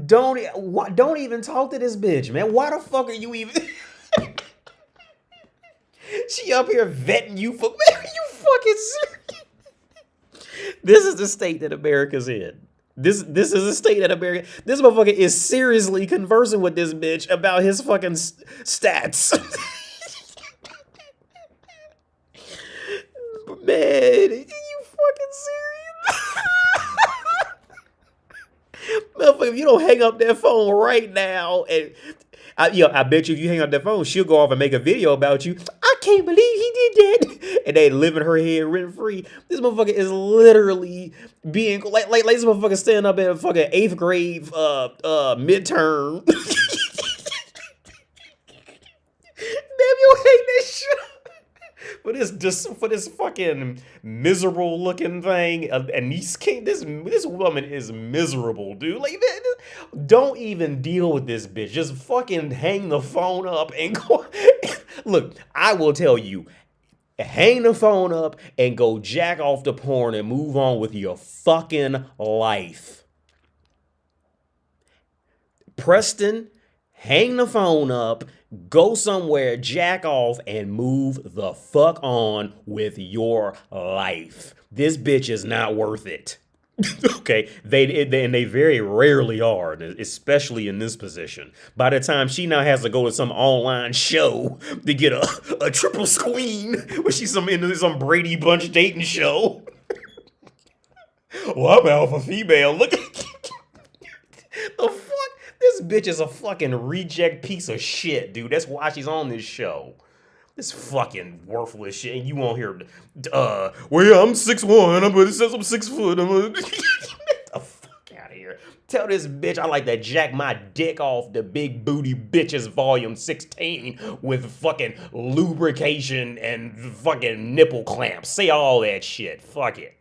Don't even talk to this bitch, man. Why the fuck are you even? She up here vetting you for you fucking serious. This is the state that America's in. This is a state that America. This motherfucker is seriously conversing with this bitch about his fucking stats. Man, are you fucking serious? Motherfucker, if you don't hang up that phone right now, and I bet you if you hang up that phone, she'll go off and make a video about you. I can't believe he did that. And they live in her head rent free. This motherfucker is literally being like this motherfucker standing up in a fucking 8th grade midterm. Damn, you hate this shit. For this fucking miserable looking thing, and this woman is miserable, dude. Like, don't even deal with this bitch. Just fucking hang the phone up and go. Look, I will tell you, hang the phone up and go jack off the porn and move on with your fucking life. Preston, hang the phone up, go somewhere, jack off, and move the fuck on with your life. This bitch is not worth it. Okay, they very rarely are, especially in this position. By the time she now has to go to some online show to get a triple screen, where she's into some Brady Bunch dating show. Well, I'm alpha female. Look at the fuck. This bitch is a fucking reject piece of shit, dude. That's why she's on this show. This fucking worthless shit. And you won't hear, well, yeah, I'm 6'1", but it says I'm 6 foot. Get the fuck out of here. Tell this bitch I like to jack my dick off the Big Booty Bitches Volume 16 with fucking lubrication and fucking nipple clamps. Say all that shit. Fuck it.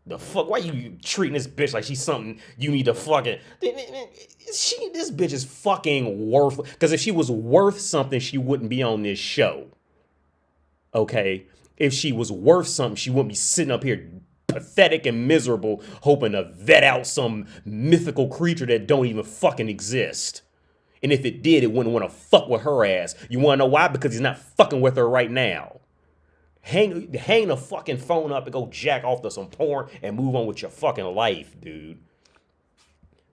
The fuck? Why you treating this bitch like she's something you need to fucking... This bitch is fucking worthless. Because if she was worth something, she wouldn't be on this show. Okay? If she was worth something, she wouldn't be sitting up here pathetic and miserable hoping to vet out some mythical creature that don't even fucking exist. And if it did, it wouldn't want to fuck with her ass. You want to know why? Because he's not fucking with her right now. Hang the fucking phone up and go jack off to some porn and move on with your fucking life, dude.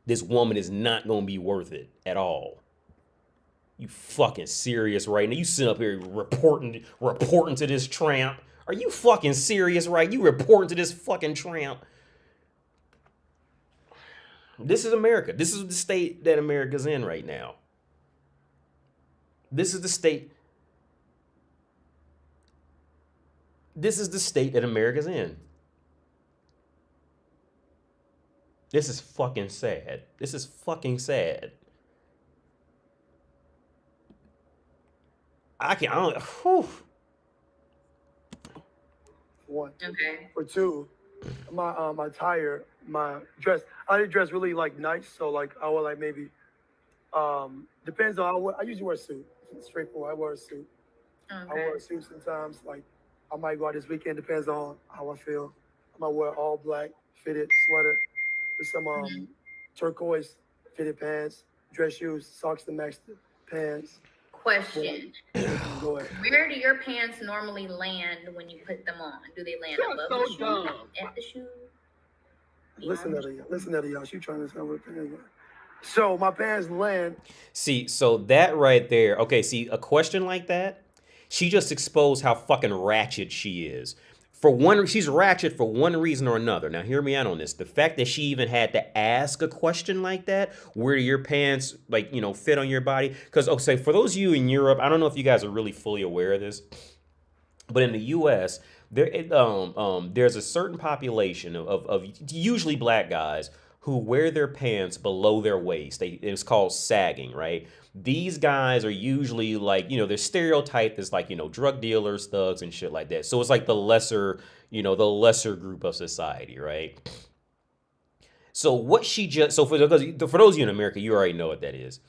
This woman is not going to be worth it at all. You fucking serious right now? You sit up here reporting to this tramp. Are you fucking serious right? You reporting to this fucking tramp? This is America. This is the state that America's in right now. This is the state. This is the state that America's in. This is fucking sad. This is fucking sad. Whew. One. Okay. For two, my attire, my dress. I didn't dress really like nice, so like I would like maybe depends on I usually wear a suit. Straightforward. I wear a suit. Okay. I wear a suit sometimes. Like I might go out this weekend. Depends on how I feel. I might wear all black fitted sweater with some turquoise fitted pants, dress shoes, socks to match the pants. Question. Go ahead. Where do your pants normally land when you put them on? Do they land above the shoe? At the shoe? Listen to y'all. She trying to tell what pants are. So my pants land. See, so that right there. Okay, see, a question like that, She just exposed how fucking ratchet she is. For one, she's ratchet for one reason or another. Now, hear me out on this. The fact that she even had to ask a question like that, where do your pants, like, you know, fit on your body? Because, okay, for those of you in Europe, I don't know if you guys are really fully aware of this, but in the U.S., there's a certain population of usually black guys who wear their pants below their waist. It's called sagging, right? These guys are usually like, you know, they're stereotyped as like, you know, drug dealers, thugs, and shit like that. So it's like the lesser, you know, the lesser group of society, right? So what she just, so for those of you in America, you already know what that is.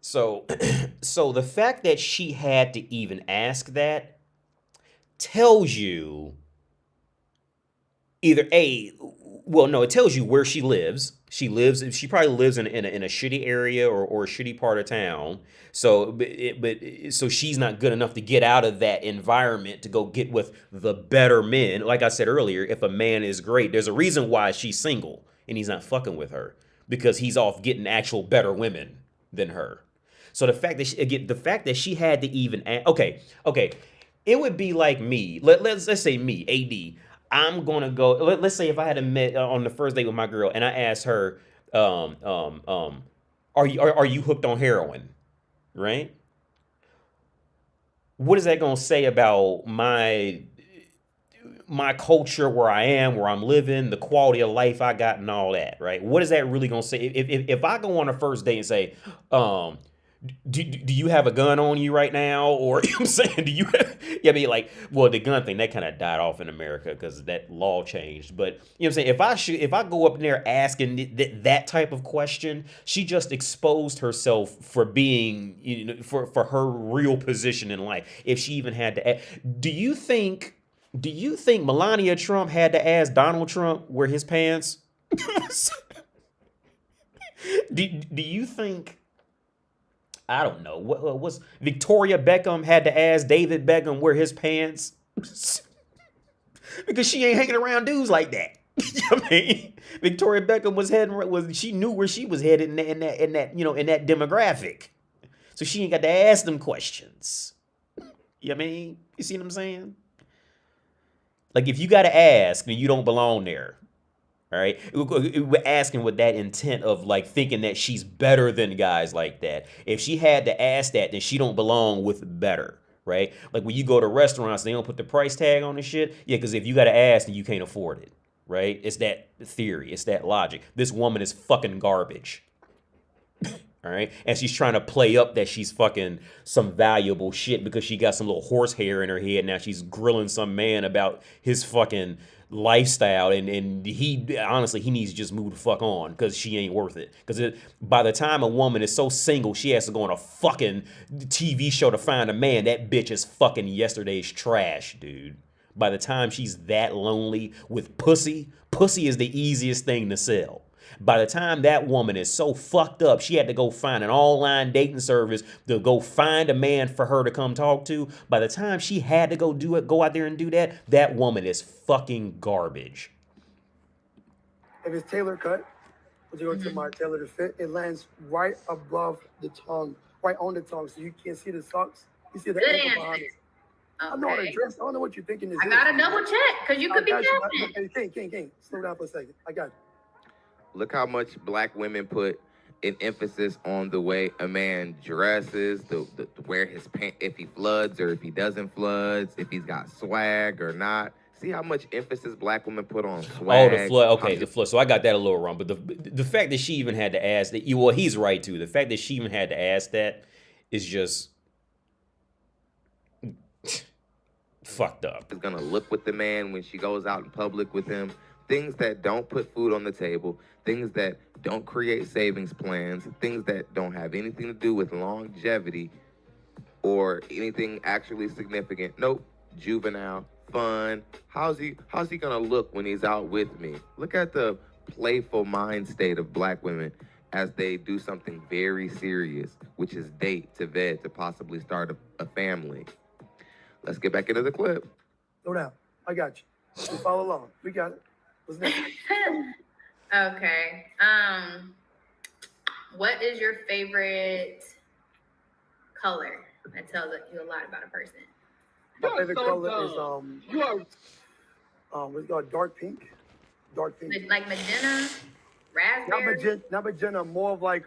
So, so the fact that she had to even ask that tells you either it tells you where she lives. She probably lives in a shitty area or a shitty part of town. So, so she's not good enough to get out of that environment to go get with the better men. Like I said earlier, if a man is great, there's a reason why she's single and he's not fucking with her, because he's off getting actual better women than her. So the fact that she had to even okay, it would be like me. Let's say me, AD. I'm gonna go. Let's say if I had met on the first date with my girl, and I asked her, are you hooked on heroin, right? What is that gonna say about my culture, where I am, where I'm living, the quality of life I got, and all that, right? What is that really gonna say? If I go on a first date and say, do you have a gun on you right now? Or, you know what I'm saying, do you have, yeah, I mean, like, well, the gun thing, that kind of died off in America because that law changed. But, you know what I'm saying, if I go up in there asking that type of question, she just exposed herself for being, you know, for her real position in life. If she even had to do you think Melania Trump had to ask Donald Trump where his pants? do you think, I don't know, what's Victoria Beckham had to ask David Beckham where his pants? Because she ain't hanging around dudes like that. You know what I mean? Victoria Beckham she knew where she was headed in that you know, in that demographic. So she ain't got to ask them questions. You know what I mean? You see what I'm saying? Like, if you got to ask, then you don't belong there. All right, we're asking with that intent of like thinking that she's better than guys like that. If she had to ask that, then she don't belong with better, right? Like when you go to restaurants, they don't put the price tag on the shit. Yeah, because if you got to ask, then you can't afford it, right? It's that theory. It's that logic. This woman is fucking garbage. All right, and she's trying to play up that she's fucking some valuable shit because she got some little horsehair in her head. Now she's grilling some man about his fucking lifestyle, and he honestly, he needs to just move the fuck on because she ain't worth it. Because by the time a woman is so single she has to go on a fucking TV show to find a man, that bitch is fucking yesterday's trash, dude. By the time she's that lonely with pussy is the easiest thing to sell. By the time that woman is so fucked up, she had to go find an online dating service to go find a man for her to come talk to. By the time she had to go out there and do that, that woman is fucking garbage. If it's tailor cut, when you go to my tailor to fit, it lands right above the tongue, right on the tongue, so you can't see the socks. You see the ankle behind it. I know how to dress. I don't know what you're thinking. I gotta double check because you could be capping. King, slow down for a second. I got you. Look how much black women put an emphasis on the way a man dresses, the where his pants, if he floods or if he doesn't floods, if he's got swag or not. See how much emphasis black women put on swag. Oh, the flood. Okay, the flood. So I got that a little wrong. But the fact that she even had to ask that, well, he's right too. The fact that she even had to ask that is just fucked up. Is gonna look with the man when she goes out in public with him. Things that don't put food on the table, things that don't create savings plans, things that don't have anything to do with longevity or anything actually significant. Nope, juvenile, fun. How's he gonna look when he's out with me? Look at the playful mind state of black women as they do something very serious, which is date to vet to possibly start a family. Let's get back into the clip. Slow down. I got you. Just follow along. We got it. What's next? Okay. What is your favorite color? That tells you a lot about a person. My You're favorite so color is dumb. You are what's it called? Dark pink. Dark pink. Like magenta, raspberry. Not magenta, more of like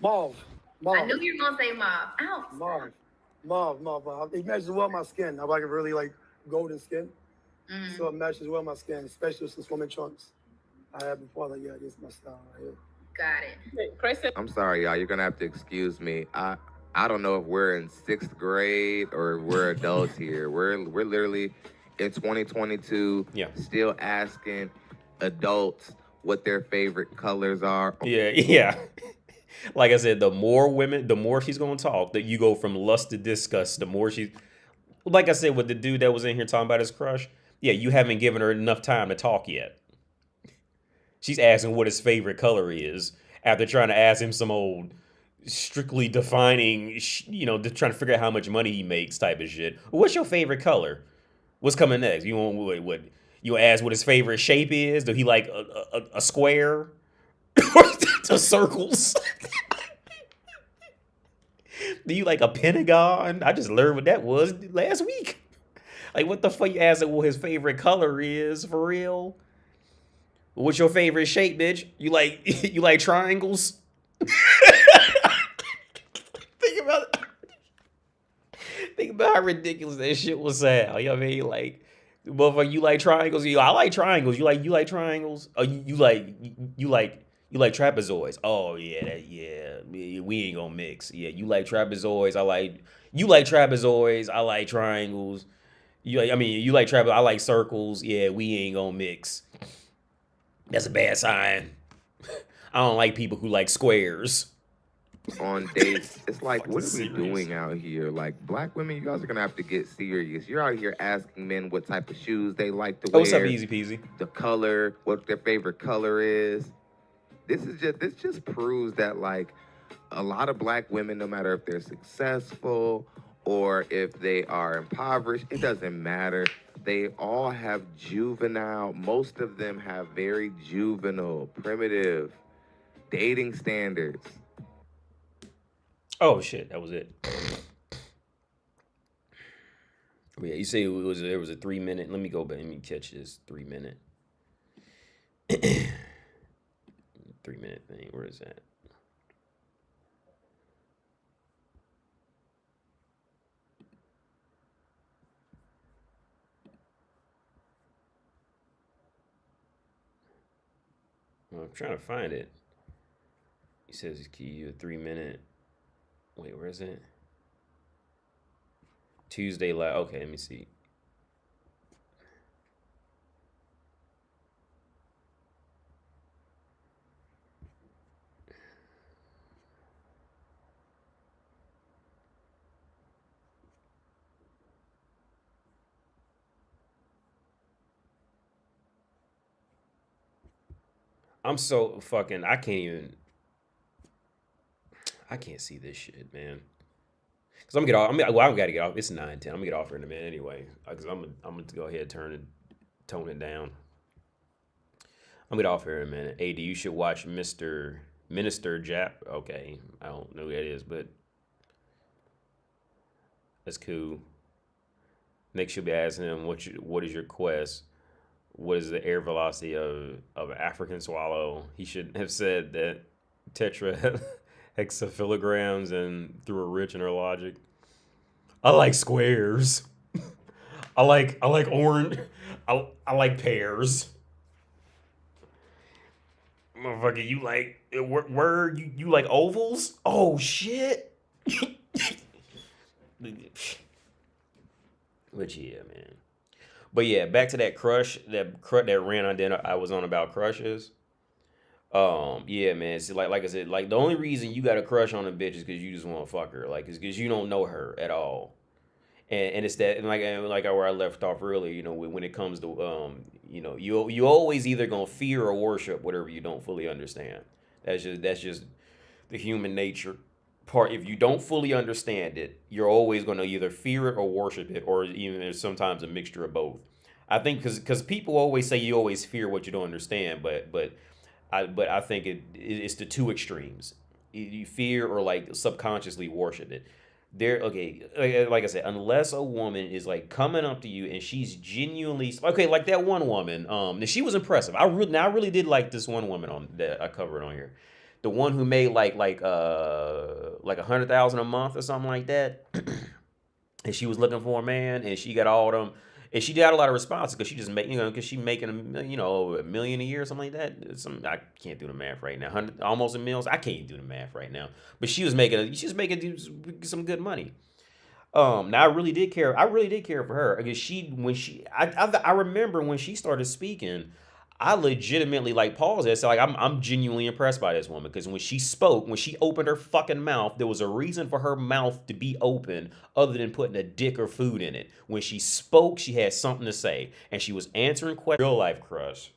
mauve. I knew you were gonna say mauve. Ow. Mauve. It matches well my skin. I like a really like golden skin. So it matches well my skin, especially with some swimming trunks. I had before, like, yeah, this is my style right here. Got it. I'm sorry, y'all. You're gonna have to excuse me. I don't know if we're in 6th grade or we're adults here. We're literally in 2022, still asking adults what their favorite colors are. Yeah. Like I said, the more she's gonna talk, that you go from lust to disgust. The more she, like I said, with the dude that was in here talking about his crush, yeah, you haven't given her enough time to talk yet. She's asking what his favorite color is after trying to ask him some old strictly defining, just trying to figure out how much money he makes type of shit. What's your favorite color? What's coming next? You want what? You ask what his favorite shape is? Do he like a square? To circles? Do you like a pentagon? I just learned what that was last week. Like, what the fuck you asking what his favorite color is for real? What's your favorite shape, bitch? You like triangles? Think about how ridiculous that shit was sound. You know what I mean? Like, motherfucker, you like triangles? I like triangles. You like triangles? Oh, you like trapezoids? Oh yeah, we ain't gonna mix. Yeah, you like trapezoids? You like trapezoids? I like triangles. You like trapezoids? I like circles. Yeah, we ain't gonna mix. That's a bad sign. I don't like people who like squares. On dates, it's like, what are we doing out here? Like, black women, you guys are gonna have to get serious. You're out here asking men what type of shoes they like to wear. What's up, easy peasy? The color, what their favorite color is. This just proves that, like, a lot of black women, no matter if they're successful or if they are impoverished, it doesn't matter. They all have most of them have very juvenile, primitive dating standards. Oh shit, that was it. Oh, yeah, you say there was a 3 minute. Let me go back. Let me catch this 3 minute. 3 minute thing. Where is that? Well, I'm trying to find it. He says you a 3 minute. Wait, where is it? Tuesday live. Okay, let me see. I'm so fucking. I can't see this shit, man. Cause I'm gonna get off. I gotta get off. It's 9:10. I'm gonna get off here in a minute anyway. Cause I'm gonna go ahead and tone it down. I'm gonna get off here in a minute. AD, you should watch Minister Jap. Okay, I don't know who that is, but that's cool. Next, you'll be asking him what is your quest? What is the air velocity of an African swallow? He should have said that tetrahexafilograms and through a rich inner logic. I like squares. I like orange. I like pears. Motherfucker, you like where you like ovals? Oh shit. But yeah, man. But yeah, back to that crush, that rant I was on about crushes. Yeah, man. See, like I said, like the only reason you got a crush on a bitch is because you just want to fuck her, like, it's because you don't know her at all. And it's that, and like where I left off earlier, when it comes to you always either gonna fear or worship whatever you don't fully understand. That's just the human nature part. If you don't fully understand it, you're always gonna either fear it or worship it, or even there's sometimes a mixture of both. I think because people always say you always fear what you don't understand, but I think it's the two extremes. You fear or like subconsciously worship it. There, okay, like I said, unless a woman is like coming up to you and she's genuinely okay, like that one woman, and she was impressive. I really did like this one woman on that I covered on here, the one who made like 100,000 a month or something like that, and she was looking for a man, and she got all them, and she got a lot of responses because she just make because she making a million a year or something like that. I can't do the math right now. 100, almost a million. I can't do the math right now. But she was making some good money. Now I really did care. I really did care for her because I remember when she started speaking, I legitimately like paused it. So like I'm genuinely impressed by this woman because when she spoke, when she opened her fucking mouth, there was a reason for her mouth to be open other than putting a dick or food in it. When she spoke, she had something to say, and she was answering questions. Real life crush.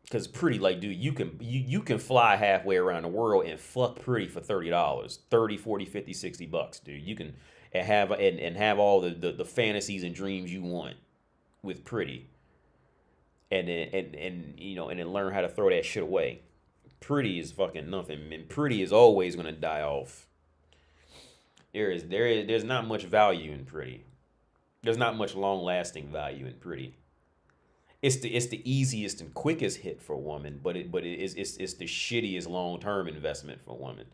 Because Pretty, like, dude, you can fly halfway around the world and fuck Pretty for $30, 30, 40, 50, 60 bucks, dude. You can have all the fantasies and dreams you want with Pretty. And then learn how to throw that shit away. Pretty is fucking nothing, and Pretty is always gonna die off. There's not much value in Pretty. There's not much long lasting value in Pretty. It's the easiest and quickest hit for a woman, but it's the shittiest long term investment for a woman.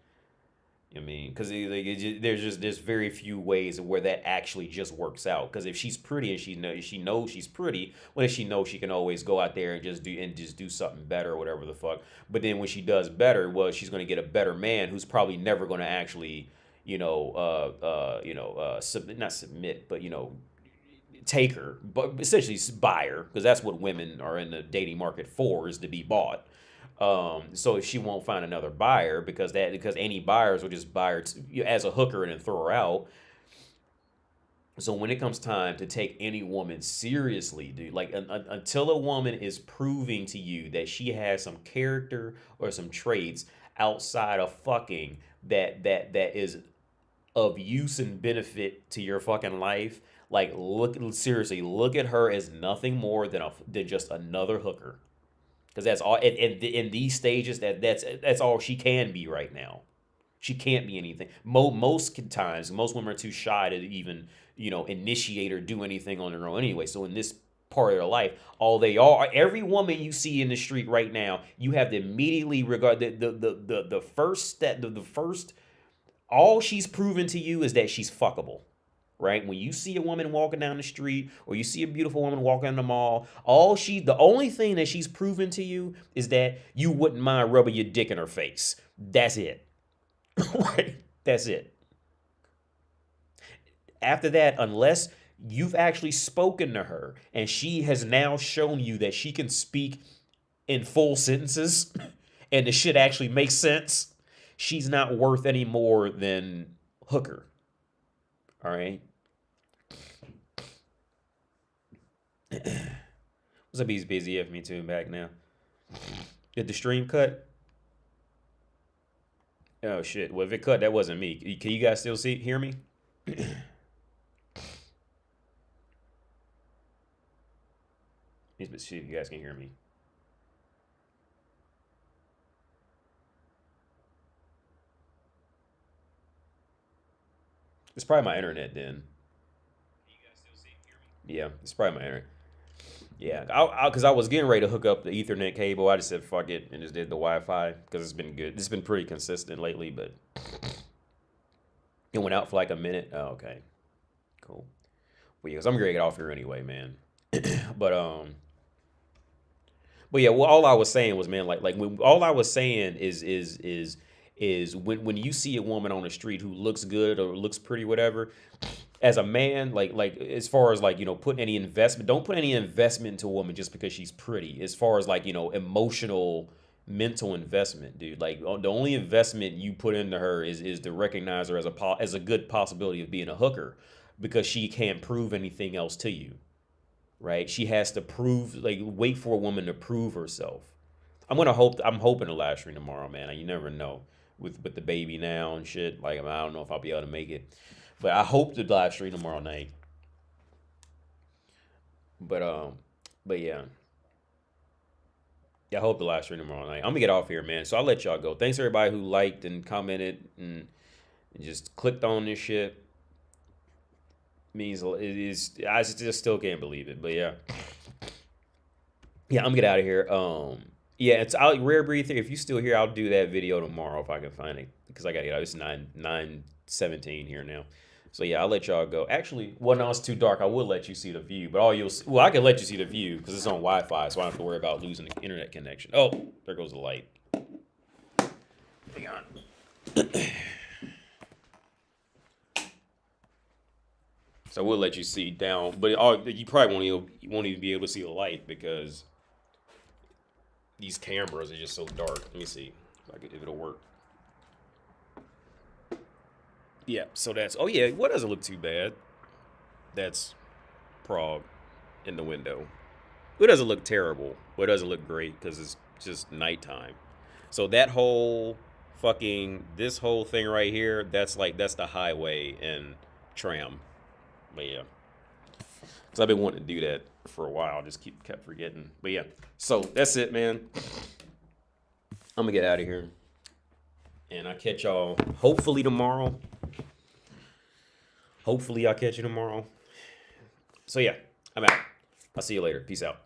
I mean, because there's very few ways where that actually just works out. Because if she's pretty and she knows she's pretty, well, she knows she can always go out there and just do something better or whatever the fuck. But then when she does better, well, she's going to get a better man who's probably never going to actually, not submit, but take her, but essentially buy her, because that's what women are in the dating market for, is to be bought. So she won't find another buyer because any buyers will just buy her as a hooker and then throw her out. So when it comes time to take any woman seriously, dude, like until a woman is proving to you that she has some character or some traits outside of fucking that is of use and benefit to your fucking life, like look at her as nothing more than just another hooker. Because that's all in these stages. That's all she can be right now. She can't be anything. Most times, most women are too shy to even initiate or do anything on their own anyway. So in this part of their life, all they are, every woman you see in the street right now, you have to immediately regard the first step. The first, all she's proven to you is that she's fuckable. Right? When you see a woman walking down the street or you see a beautiful woman walking in the mall, the only thing that she's proven to you is that you wouldn't mind rubbing your dick in her face. That's it. Right? That's it. After that, unless you've actually spoken to her and she has now shown you that she can speak in full sentences and the shit actually makes sense, she's not worth any more than hooker. All right? What's up, he's busy if me too back now. Did the stream cut? Oh shit. Well, if it cut, that wasn't me. Can you guys still hear me? Let's see if you guys can hear me. It's probably my internet then. Can you guys still hear me? Yeah, it's probably my internet. Yeah, because I was getting ready to hook up the Ethernet cable. I just said fuck it and just did the Wi-Fi because it's been good. It's been pretty consistent lately, but it went out for like a minute. Oh, okay, cool. Well, yeah, because I'm gonna get off here anyway, man. But yeah. Well, all I was saying was, man, all I was saying is when you see a woman on the street who looks good or looks pretty, whatever. As a man, like as far as putting any investment, don't put any investment into a woman just because she's pretty. As far as emotional, mental investment, dude. Like the only investment you put into her is to recognize her as a good possibility of being a hooker, because she can't prove anything else to you, right? She has to wait for a woman to prove herself. I'm hoping to live stream tomorrow, man. You never know with the baby now and shit. Like I don't know if I'll be able to make it. But I hope to live stream tomorrow night. But yeah. Yeah, I hope to live stream tomorrow night. I'm gonna get off here, man. So I'll let y'all go. Thanks everybody who liked and commented and and just clicked on this shit. Means it is. I just still can't believe it. But yeah. Yeah, I'm gonna get out of here. Yeah, it's Rare Breed Theory. If you still here, I'll do that video tomorrow if I can find it. Because I gotta get out. It's 9:17 here now. So yeah, I'll let y'all go. Actually, well, no, it's too dark. I would let you see the view, but all you'll see, well, I can let you see the view because it's on Wi-Fi, so I don't have to worry about losing the internet connection. Oh, there goes the light. Hang on. So I will let you see down, but you probably won't even be able to see the light because these cameras are just so dark. Let me see if it'll work. Yeah, so that's, oh yeah, what doesn't look too bad? That's Prague in the window. It doesn't look terrible, but it doesn't look great because it's just nighttime. So that whole this whole thing right here, that's the highway and tram. But yeah, because I've been wanting to do that for a while. I just kept forgetting. But yeah, so that's it, man. I'm gonna get out of here. And I'll catch y'all hopefully tomorrow. Hopefully I'll catch you tomorrow. So yeah, I'm out. I'll see you later. Peace out.